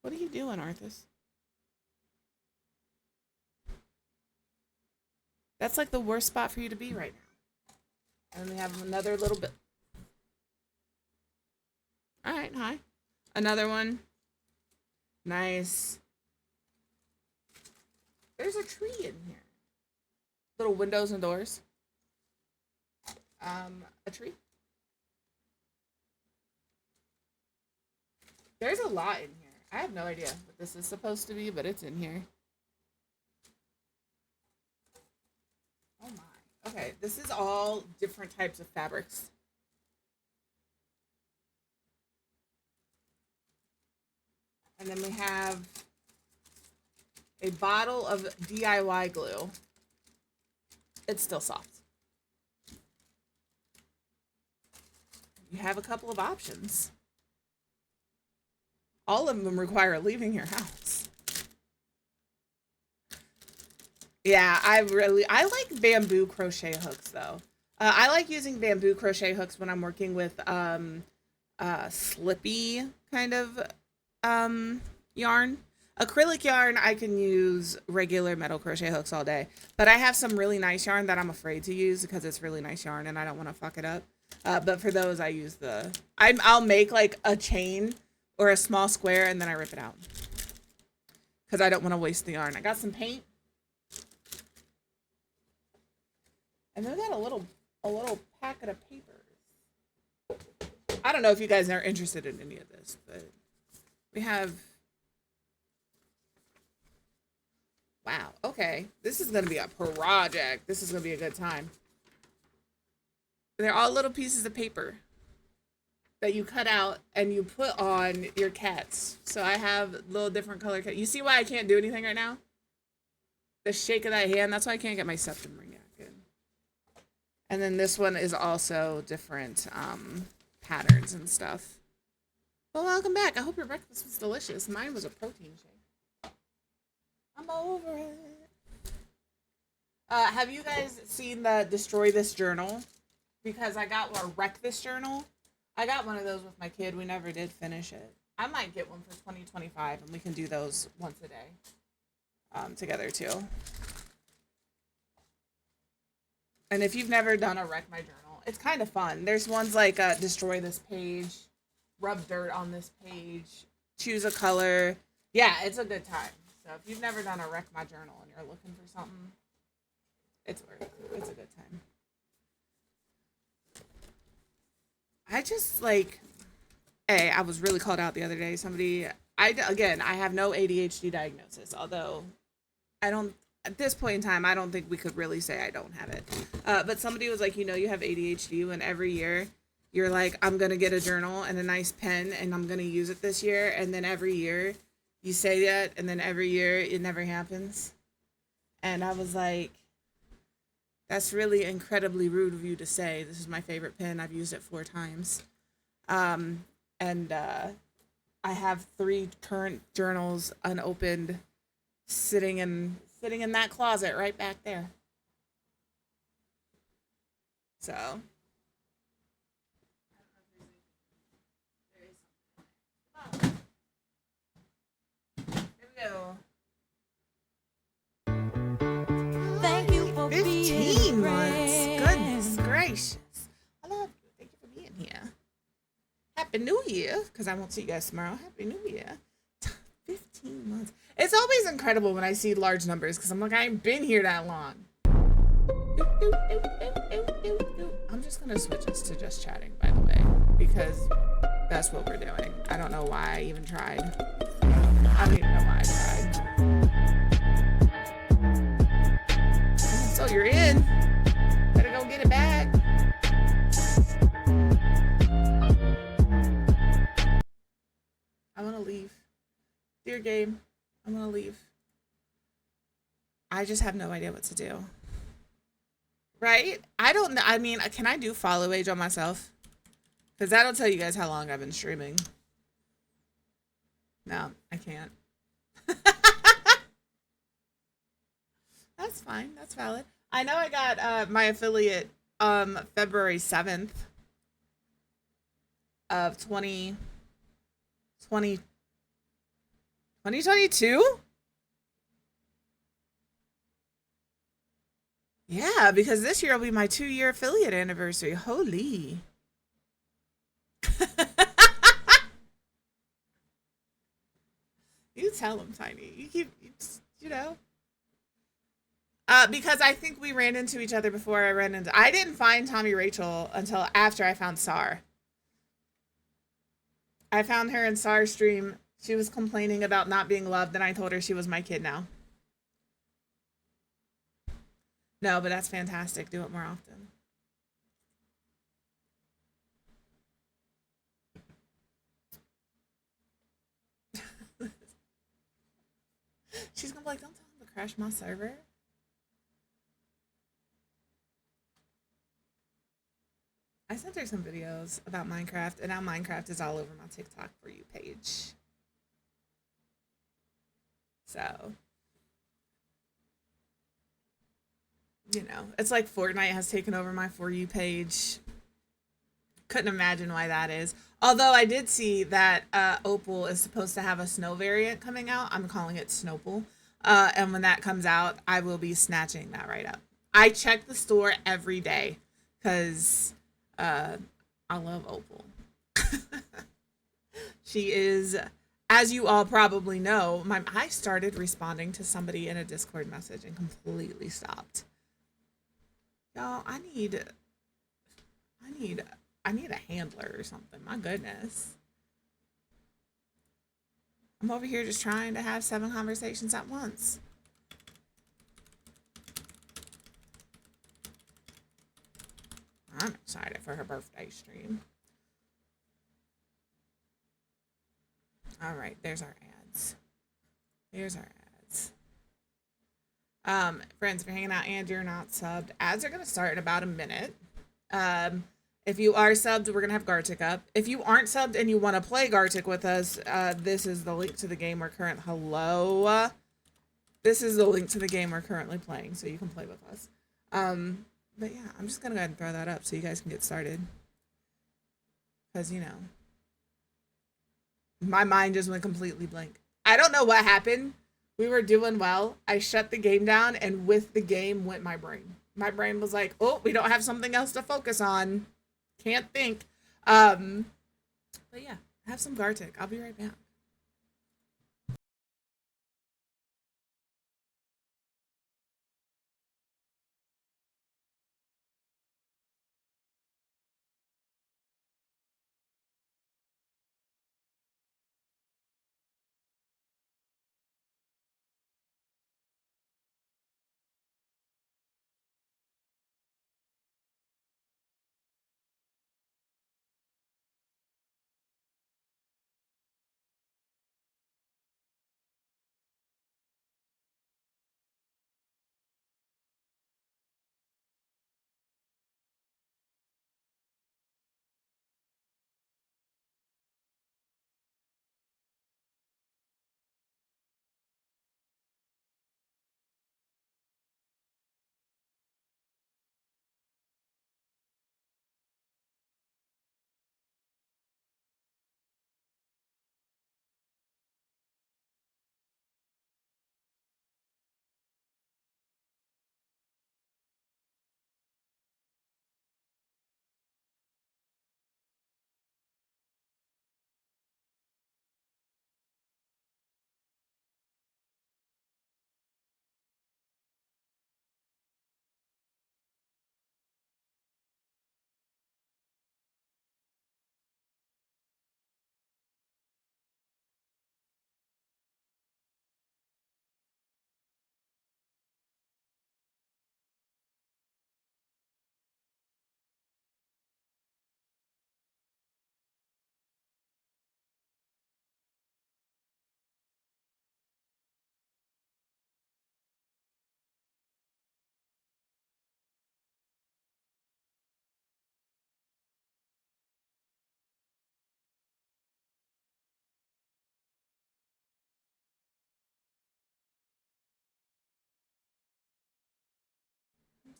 What are you doing, Arthas? That's like the worst spot for you to be right now. And we have another little bit. Alright, hi. Another one. Nice. There's a tree in here. Little windows and doors. A tree. There's a lot in here. I have no idea what this is supposed to be, but it's in here. Oh my. Okay, this is all different types of fabrics. And then we have a bottle of DIY glue. It's still soft. You have a couple of options. All of them require leaving your house. Yeah, I like bamboo crochet hooks though. I like using bamboo crochet hooks when I'm working with slippy kind of yarn. Acrylic yarn, I can use regular metal crochet hooks all day. But I have some really nice yarn that I'm afraid to use because it's really nice yarn and I don't want to fuck it up. But for those, I use I'll make like a chain or a small square and then I rip it out. Because I don't want to waste the yarn. I got some paint. And then I got a little packet of papers. I don't know if you guys are interested in any of this, but we have... Wow, okay. This is going to be a project. This is going to be a good time. They're all little pieces of paper that you cut out and you put on your cats. So I have little different color cats. You see why I can't do anything right now? The shake of that hand, that's why I can't get my septum ring in. And then this one is also different patterns and stuff. Well, welcome back. I hope your breakfast was delicious. Mine was a protein shake. I'm over it. Have you guys seen the Destroy This journal? Because I got a Wreck This journal. I got one of those with my kid. We never did finish it. I might get one for 2025 and we can do those once a day together too. And if you've never done a Wreck My Journal, it's kind of fun. There's ones like destroy this page, rub dirt on this page, choose a color. Yeah, it's a good time. So if you've never done a Wreck My Journal and you're looking for something, it's worth it. It's a good time. I just like, hey, I was really called out the other day. I have no ADHD diagnosis, although I don't, at this point in time, I don't think we could really say I don't have it. But somebody was like, you have ADHD when every year you're like, I'm going to get a journal and a nice pen and I'm going to use it this year. And then every year you say that and then every year it never happens. And I was like, That's really incredibly rude of you to say. This is my favorite pen. I've used it 4 times. Um, and I have 3 current journals unopened, sitting in that closet right back there. So here we go. Thank you for being 15 a months. friend. Goodness gracious. I love you. Thank you for being here. Happy New Year, because I won't see you guys tomorrow. Happy New Year. 15 months. It's always incredible when I see large numbers, because I'm like, I ain't been here that long. I'm just going to switch this to just chatting, by the way, because that's what we're doing. I don't know why I even tried. I don't even know why I tried. So you're in. Better go get it back. I want to leave. Dear game, I want to leave. I just have no idea what to do. Right? I don't know. I mean, can I do follow age on myself? Because that'll tell you guys how long I've been streaming. No, I can't. That's fine. That's valid. I know I got my affiliate February 7th of 2022? Yeah, because this year will be my 2-year affiliate anniversary. Holy. You tell him, Tiny. You keep, you know. Because I think we ran into each other before I ran into. I didn't find Tommy Rachel until after I found Sar. I found her in Sar's stream. She was complaining about not being loved, and I told her she was my kid now. No, but that's fantastic. Do it more often. She's gonna be like, don't tell him to crash my server. I sent her some videos about Minecraft, and now Minecraft is all over my TikTok For You page. So, you know, it's like Fortnite has taken over my For You page. Couldn't imagine why that is. Although I did see that Opal is supposed to have a snow variant coming out. I'm calling it Snowple. And when that comes out, I will be snatching that right up. I check the store every day because I love Opal. She is, as you all probably know, I started responding to somebody in a Discord message and completely stopped. Y'all, I need a handler or something. My goodness. I'm over here just trying to have 7 conversations at once. I'm excited for her birthday stream. All right, there's our ads. Here's our ads. Friends, if you're hanging out and you're not subbed, ads are going to start in about a minute. If you are subbed, we're going to have Gartic up. If you aren't subbed and you want to play Gartic with us, this is the link to the game we're currently... This is the link to the game we're currently playing, so you can play with us. But yeah, I'm just going to go ahead and throw that up so you guys can get started. Because, you know, my mind just went completely blank. I don't know what happened. We were doing well. I shut the game down, and with the game went my brain. My brain was like, oh, we don't have something else to focus on. Can't think. But yeah, have some Gartic. I'll be right back.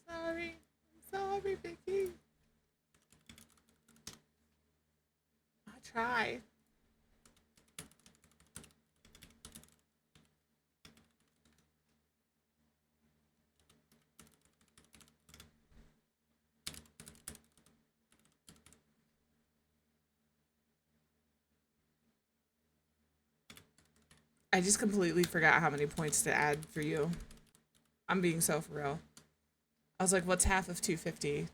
sorry. I'm sorry, Vicky. I try. I just completely forgot how many points to add for you. I'm being so for real. I was like, what's half of 250?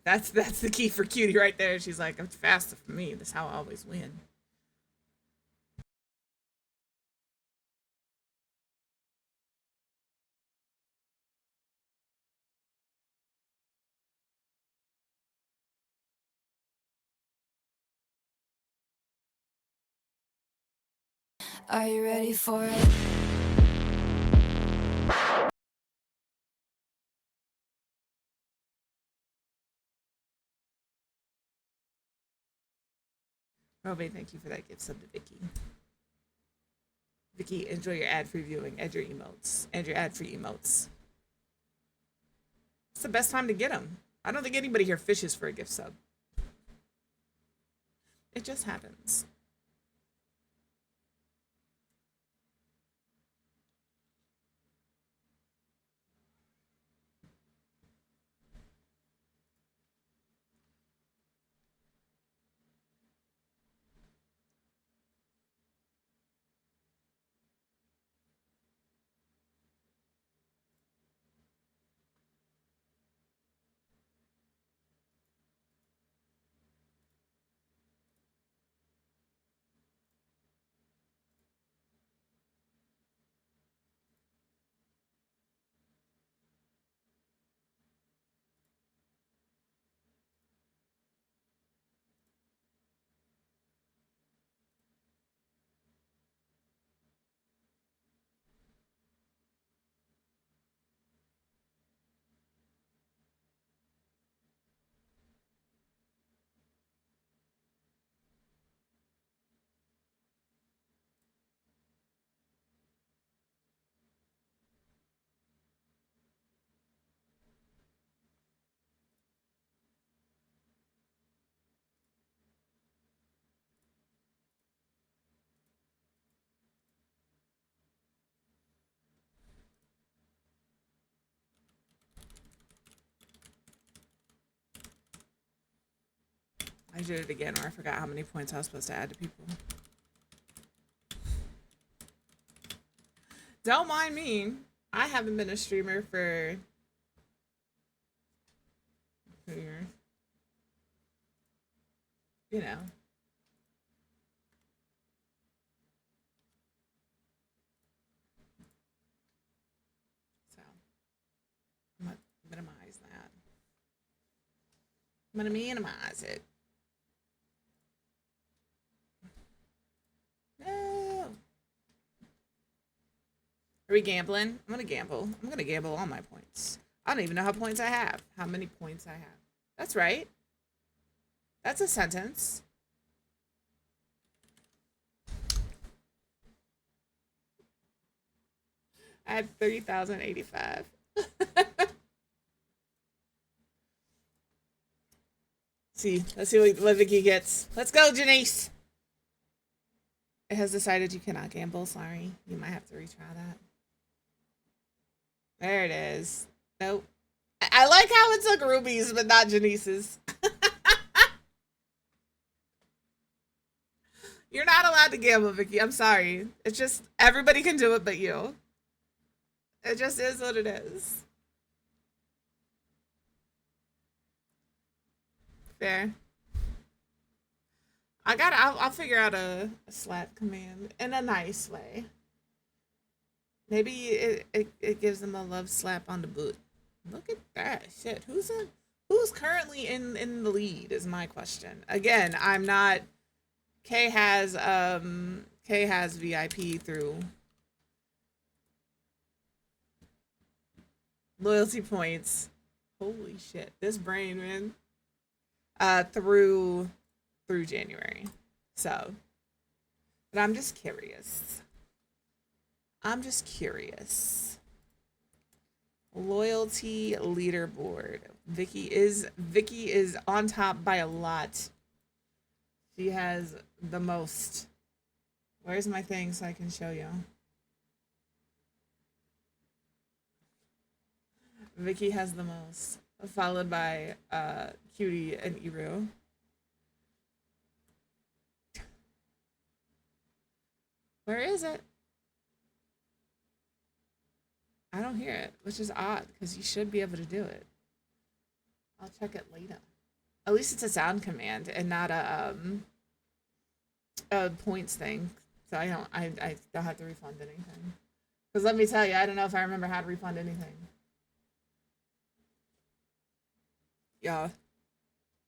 That's the key for Cutie right there. She's like, it's faster for me. That's how I always win. Are you ready for it? Robin, thank you for that gift sub to Vicky. Vicky, enjoy your ad-free viewing. Add your emotes. Add your ad-free emotes. It's the best time to get them. I don't think anybody here fishes for a gift sub. It just happens. I did it again, or I forgot how many points I was supposed to add to people. Don't mind me. I haven't been a streamer for 2 years. You know. So, I'm gonna minimize that. I'm gonna minimize it. No. Are we gambling? I'm gonna gamble. I'm gonna gamble all my points. I don't even know how points I have. How many points I have. That's right. That's a sentence. I had 30,085. See, let's see what Vicky gets. Let's go, Janice. It has decided you cannot gamble. Sorry. You might have to retry that. There it is. Nope. I like how it took Ruby's, but not Janice's. You're not allowed to gamble, Vicky. I'm sorry. It's just, everybody can do it but you. It just is what it is. Fair. I'll figure out a slap command in a nice way. Maybe it gives them a love slap on the boot. Look at that shit. Who's currently in the lead is my question. Again, I'm not. Kay has VIP through loyalty points. Holy shit. This brain, man. Through January. So, but I'm just curious. loyalty leaderboard. Vicky is on top by a lot. She has the most. Where's my thing so I can show you? Vicky has the most, followed by Cutie and Iru. Where is it? I don't hear it, which is odd because you should be able to do it. I'll check it later. At least it's a sound command and not a points thing. So I don't have to refund anything. Because let me tell you, I don't know if I remember how to refund anything. Yeah,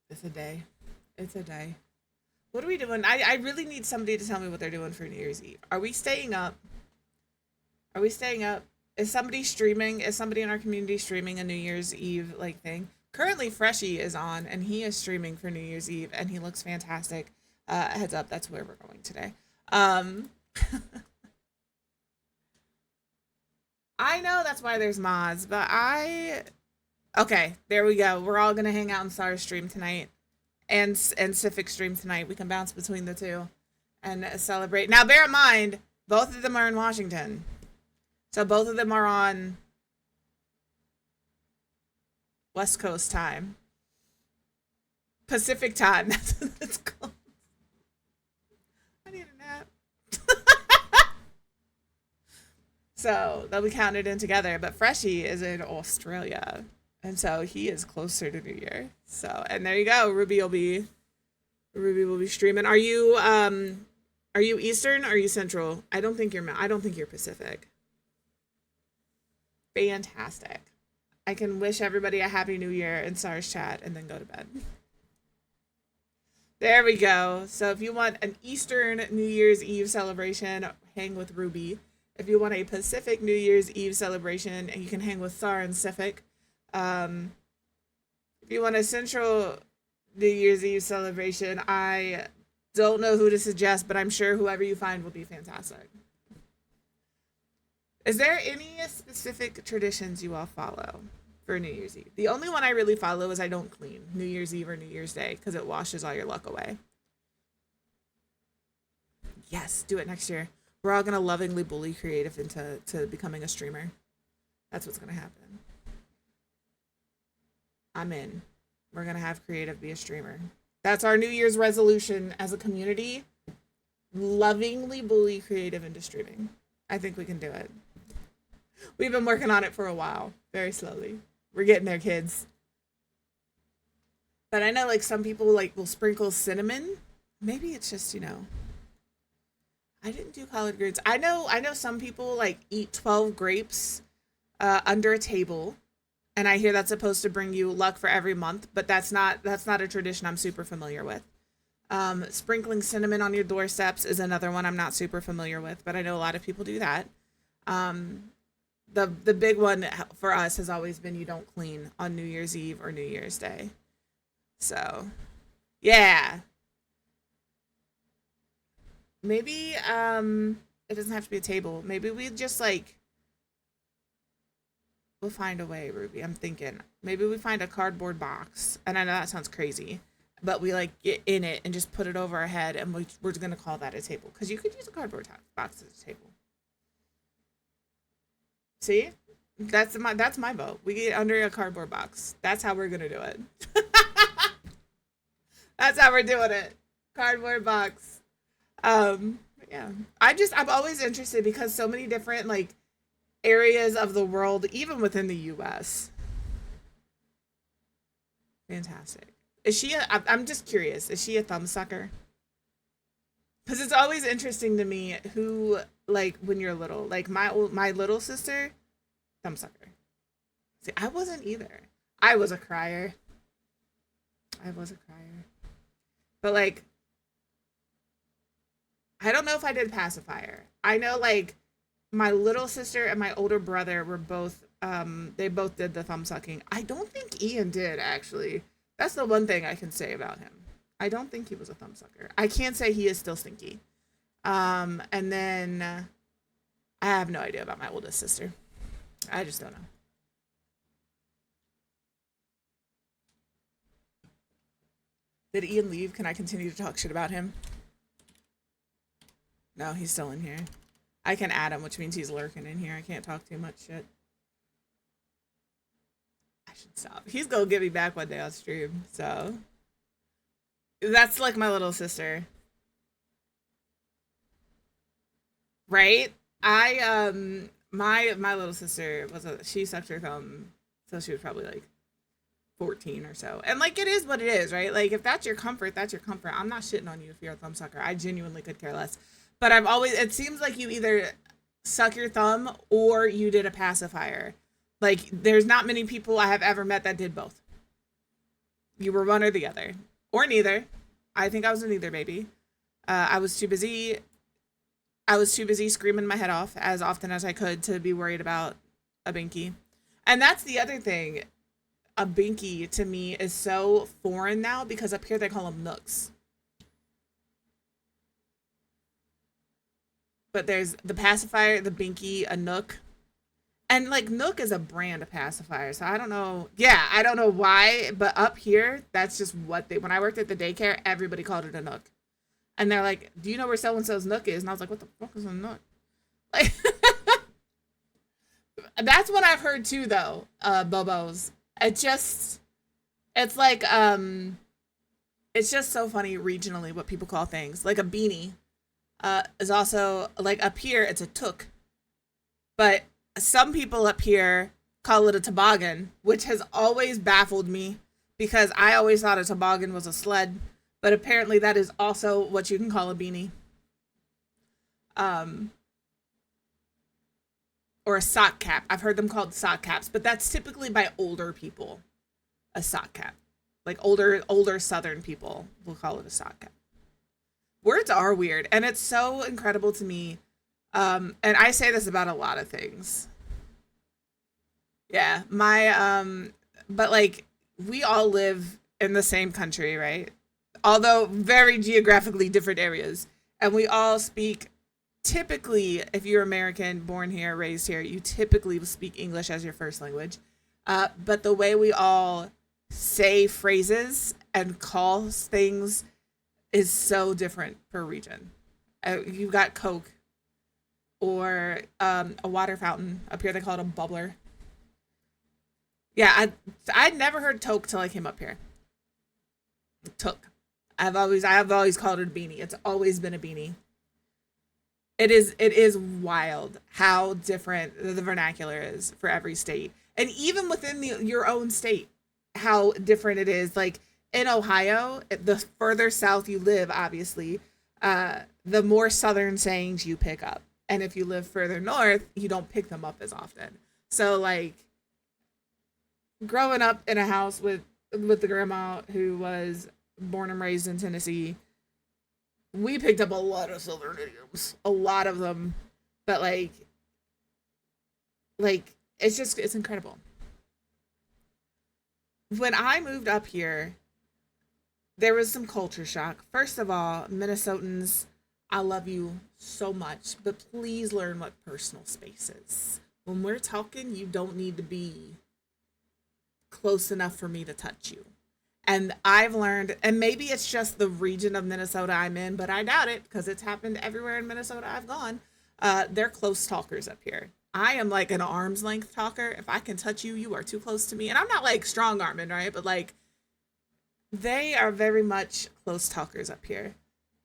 it's a day. It's a day. What are we doing? I really need somebody to tell me what they're doing for New Year's Eve. Are we staying up? Are we staying up? Is somebody streaming? Is somebody in our community streaming a New Year's Eve like thing? Currently, Freshie is on, and he is streaming for New Year's Eve, and he looks fantastic. Heads up, that's where we're going today. I know that's why there's mods, but okay, there we go. We're all gonna hang out in Sar's stream tonight, and Civic stream tonight. We can bounce between the two and celebrate. Now, bear in mind, both of them are in Washington, so both of them are on West Coast time, Pacific time. That's what it's called. I need a nap. So they'll be counted in together. But Freshie is in Australia, and so he is closer to New Year. So, and there you go. Ruby will be streaming. Are you Eastern or are you Central? I don't think you're Pacific. Fantastic. I can wish everybody a happy New Year in SARS chat and then go to bed. There we go. So if you want an Eastern New Year's Eve celebration, hang with Ruby. If you want a Pacific New Year's Eve celebration, you can hang with Sar and Civic. If you want a Central New Year's Eve celebration, I don't know who to suggest, but I'm sure whoever you find will be fantastic. Is there any specific traditions you all follow for New Year's Eve? The only one I really follow is I don't clean New Year's Eve or New Year's Day because it washes all your luck away. Yes, do it next year. We're all going to lovingly bully Creative into becoming a streamer. That's what's going to happen. I'm in. We're going to have Creative be a streamer. That's our New Year's resolution as a community. Lovingly bully Creative into streaming. I think we can do it. We've been working on it for a while, very slowly. We're getting there, kids. But I know like some people like will sprinkle cinnamon. Maybe it's just, I didn't do collard greens. I know some people like eat 12 grapes under a table. And I hear that's supposed to bring you luck for every month, but that's not a tradition I'm super familiar with. Sprinkling cinnamon on your doorsteps is another one I'm not super familiar with, but I know a lot of people do that. The big one for us has always been you don't clean on New Year's Eve or New Year's Day. So, yeah. Maybe it doesn't have to be a table. Maybe we just we'll find a way, Ruby. I'm thinking maybe we find a cardboard box, and I know that sounds crazy, but we get in it and just put it over our head, and we're gonna call that a table because you could use a cardboard box as a table. See, that's my vote. We get under a cardboard box. That's how we're gonna do it. That's how we're doing it. Cardboard box. Yeah. I'm always interested because so many different areas of the world, even within the US. Fantastic. Is she I'm just curious, is she a thumb sucker? Because it's always interesting to me who, when you're little, my little sister, thumb sucker. See, I wasn't either. I was a crier. But I don't know if I did pacifier. I know my little sister and my older brother were both they both did the thumb sucking. I don't think Ian did, actually. That's the one thing I can say about him. I don't think he was a thumb sucker. I can't say he is still stinky. And then I have no idea about my oldest sister. I just don't know. Did Ian leave? Can I continue to talk shit about him? No, he's still in here. I can add him, which means he's lurking in here. I can't talk too much shit. I should stop. He's gonna get me back one day on stream, so. That's like my little sister. Right? My little sister she sucked her thumb, so she was probably like 14 or so. And like, it is what it is, right? Like, if that's your comfort, that's your comfort. I'm not shitting on you if you're a thumb sucker. I genuinely could care less. But it seems like you either suck your thumb or you did a pacifier. Like, there's not many people I have ever met that did both. You were one or the other. Or neither. I think I was a neither baby. I was too busy screaming my head off as often as I could to be worried about a binky. And that's the other thing. A binky to me is so foreign now because up here they call them nooks. But there's the pacifier, the binky, a nook. And like, Nook is a brand of pacifier, so I don't know. Yeah, I don't know why, but up here, that's just what when I worked at the daycare, everybody called it a Nook. And they're like, do you know where so-and-so's Nook is? And I was like, what the fuck is a Nook? Like, that's what I've heard too, though, Bobos. It's just so funny regionally what people call things. Like a beanie is also, like, up here, it's a took. But some people up here call it a toboggan, which has always baffled me because I always thought a toboggan was a sled, but apparently that is also what you can call a beanie. Or a sock cap. I've heard them called sock caps, but that's typically by older people. A sock cap. Like older Southern people will call it a sock cap. Words are weird, and it's so incredible to me. And I say this about a lot of things. Yeah, but like, we all live in the same country, right? Although very geographically different areas. And we all speak, typically, if you're American, born here, raised here, you typically speak English as your first language. But the way we all say phrases and call things is so different per region. You've got Coke. Or a water fountain. Up here they call it a bubbler. Yeah, I'd never heard toke till I came up here. Took. I've always called it a beanie. It's always been a beanie. It is wild how different the vernacular is for every state. And even within your own state, how different it is. Like in Ohio, the further south you live, obviously, the more southern sayings you pick up. And if you live further north, you don't pick them up as often. So like, growing up in a house with the grandma who was born and raised in Tennessee, we picked up a lot of southern idioms, a lot of them. But like it's incredible. When I moved up here, there was some culture shock. First of all, Minnesotans, I love you so much, but please learn what personal space is. When we're talking, you don't need to be close enough for me to touch you. And I've learned, and maybe it's just the region of Minnesota I'm in, but I doubt it because it's happened everywhere in Minnesota I've gone. They're close talkers up here. I am like an arm's length talker. If I can touch you, you are too close to me. And I'm not like strong arming, right? But like, they are very much close talkers up here.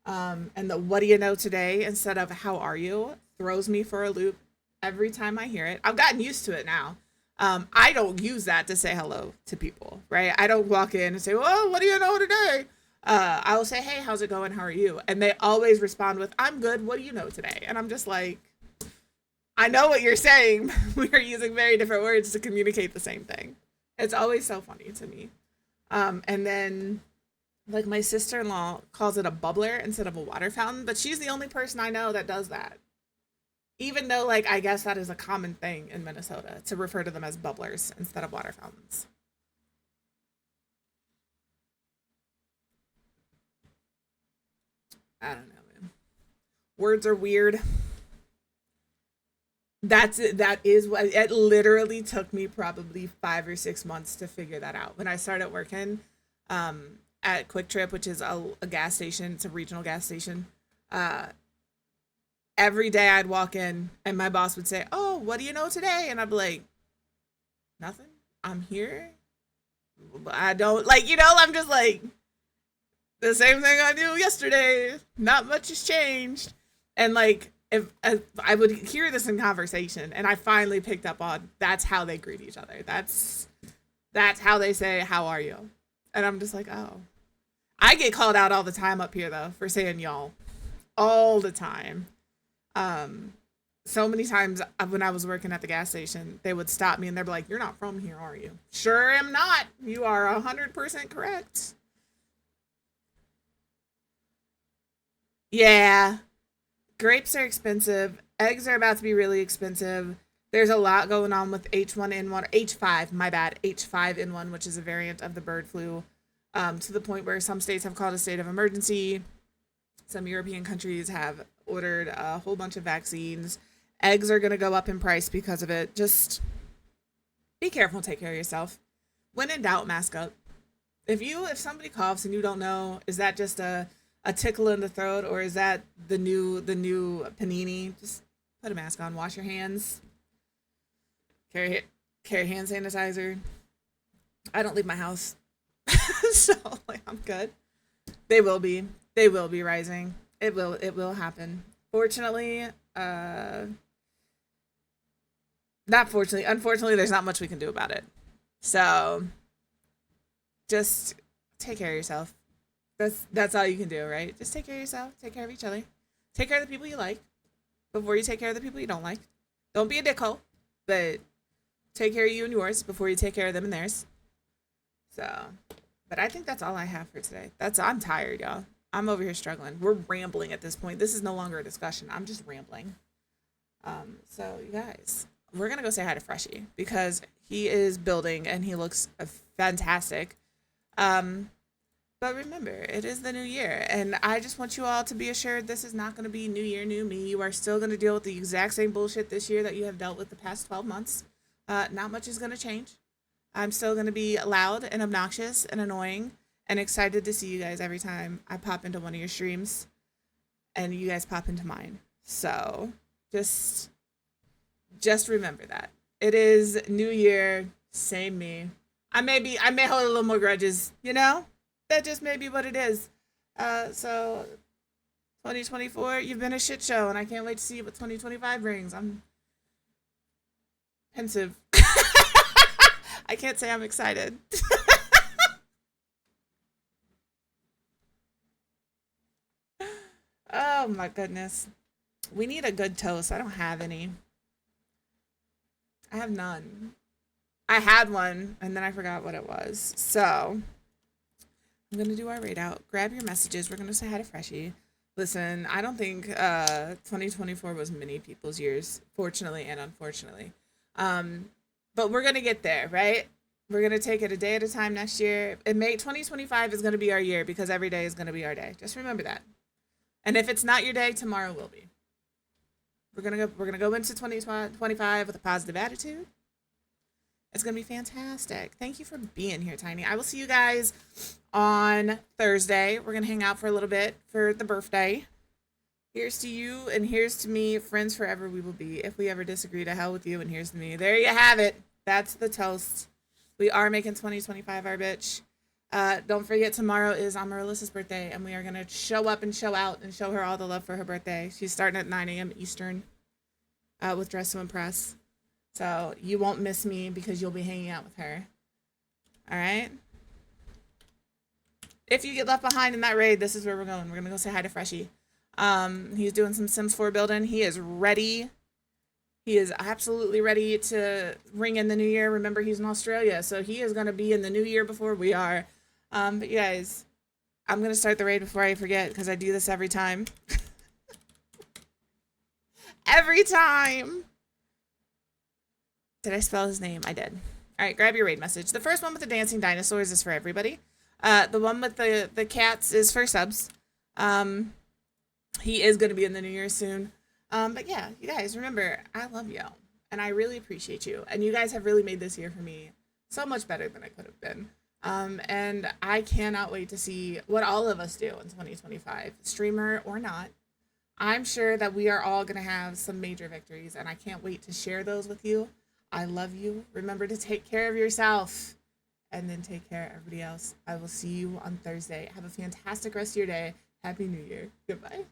And the what do you know today instead of how are you throws me for a loop every time I hear it. I've gotten used to it now. I don't use that to say hello to people, right? I don't walk in and say, well, what do you know today? I will say, hey, how's it going? How are you? And they always respond with, I'm good. What do you know today? And I'm just like, I know what you're saying. We are using very different words to communicate the same thing. It's always so funny to me. And then like my sister-in-law calls it a bubbler instead of a water fountain, but she's the only person I know that does that. Even though, like, I guess that is a common thing in Minnesota to refer to them as bubblers instead of water fountains. I don't know, man. Words are weird. That's it. That is what it literally took me probably 5 or 6 months to figure that out. When I started working, at Quick Trip, which is a gas station. It's a regional gas station. Every day I'd walk in and my boss would say, "Oh, what do you know today?" And I'd be like, "Nothing. I'm here. I don't like, I'm just like the same thing I knew yesterday. Not much has changed." And like, if I would hear this in conversation, and I finally picked up on that's how they greet each other. That's how they say, "How are you?" And I'm just like, oh. I get called out all the time up here though for saying y'all, all the time. So many times when I was working at the gas station, they would stop me and they'd be like, "You're not from here, are you?" "Sure am not. You are 100% correct." Yeah. Grapes are expensive. Eggs are about to be really expensive. There's a lot going on with H1N1, or H5, my bad, H5N1, which is a variant of the bird flu, to the point where some states have called a state of emergency. Some European countries have ordered a whole bunch of vaccines. Eggs are going to go up in price because of it. Just be careful, take care of yourself. When in doubt, mask up. If somebody coughs and you don't know, is that just a tickle in the throat, or is that the new panini? Just put a mask on, wash your hands, carry hand sanitizer. I don't leave my house, so like, I'm good. They will be rising. It will happen. Fortunately, not fortunately, unfortunately, there's not much we can do about it. So just take care of yourself. That's all you can do, right? Just take care of yourself, take care of each other, take care of the people you like before you take care of the people you don't like. Don't be a dickhole, but take care of you and yours before you take care of them and theirs. So, but I think that's all I have for today. I'm tired, y'all. I'm over here struggling. We're rambling at this point. This is no longer a discussion. I'm just rambling. So you guys, we're gonna go say hi to Freshie because he is building and he looks fantastic. But remember, it is the new year, and I just want you all to be assured this is not going to be new year, new me. You are still going to deal with the exact same bullshit this year that you have dealt with the past 12 months. Not much is going to change. I'm still going to be loud and obnoxious and annoying and excited to see you guys every time I pop into one of your streams and you guys pop into mine. So just remember that. It is new year, same me. I may hold a little more grudges, That just may be what it is. So 2024, you've been a shit show, and I can't wait to see what 2025 brings. I'm pensive. I can't say I'm excited. Oh my goodness. We need a good toast. I don't have any. I have none. I had one, and then I forgot what it was. So I'm going to do our raid out. Grab your messages. We're going to say hi to Freshie. Listen, I don't think 2024 was many people's years, fortunately and unfortunately. But we're going to get there, right? We're going to take it a day at a time next year. 2025 is going to be our year because every day is going to be our day. Just remember that. And if it's not your day, tomorrow will be. We're going to go into 2025 with a positive attitude. It's going to be fantastic. Thank you for being here, Tiny. I will see you guys on Thursday. We're going to hang out for a little bit for the birthday. Here's to you and here's to me. Friends forever we will be. If we ever disagree, to hell with you and here's to me. There you have it. That's the toast. We are making 2025 our bitch. Don't forget, tomorrow is Amarilys's birthday, and we are going to show up and show out and show her all the love for her birthday. She's starting at 9 a.m. Eastern with Dress to Impress. So you won't miss me because you'll be hanging out with her. All right? If you get left behind in that raid, this is where we're going. We're going to go say hi to Freshie. He's doing some Sims 4 building. He is ready. He is absolutely ready to ring in the new year. Remember, he's in Australia, so he is going to be in the new year before we are. But you guys, I'm going to start the raid before I forget because I do this every time. Every time. Did I spell his name? I did. All right, grab your raid message. The first one with the dancing dinosaurs is for everybody. The one with the cats is for subs. He is going to be in the new year soon. But yeah, you guys, remember, I love you. And I really appreciate you. And you guys have really made this year for me so much better than it could have been. And I cannot wait to see what all of us do in 2025, streamer or not. I'm sure that we are all going to have some major victories, and I can't wait to share those with you. I love you. Remember to take care of yourself and then take care of everybody else. I will see you on Thursday. Have a fantastic rest of your day. Happy New Year. Goodbye.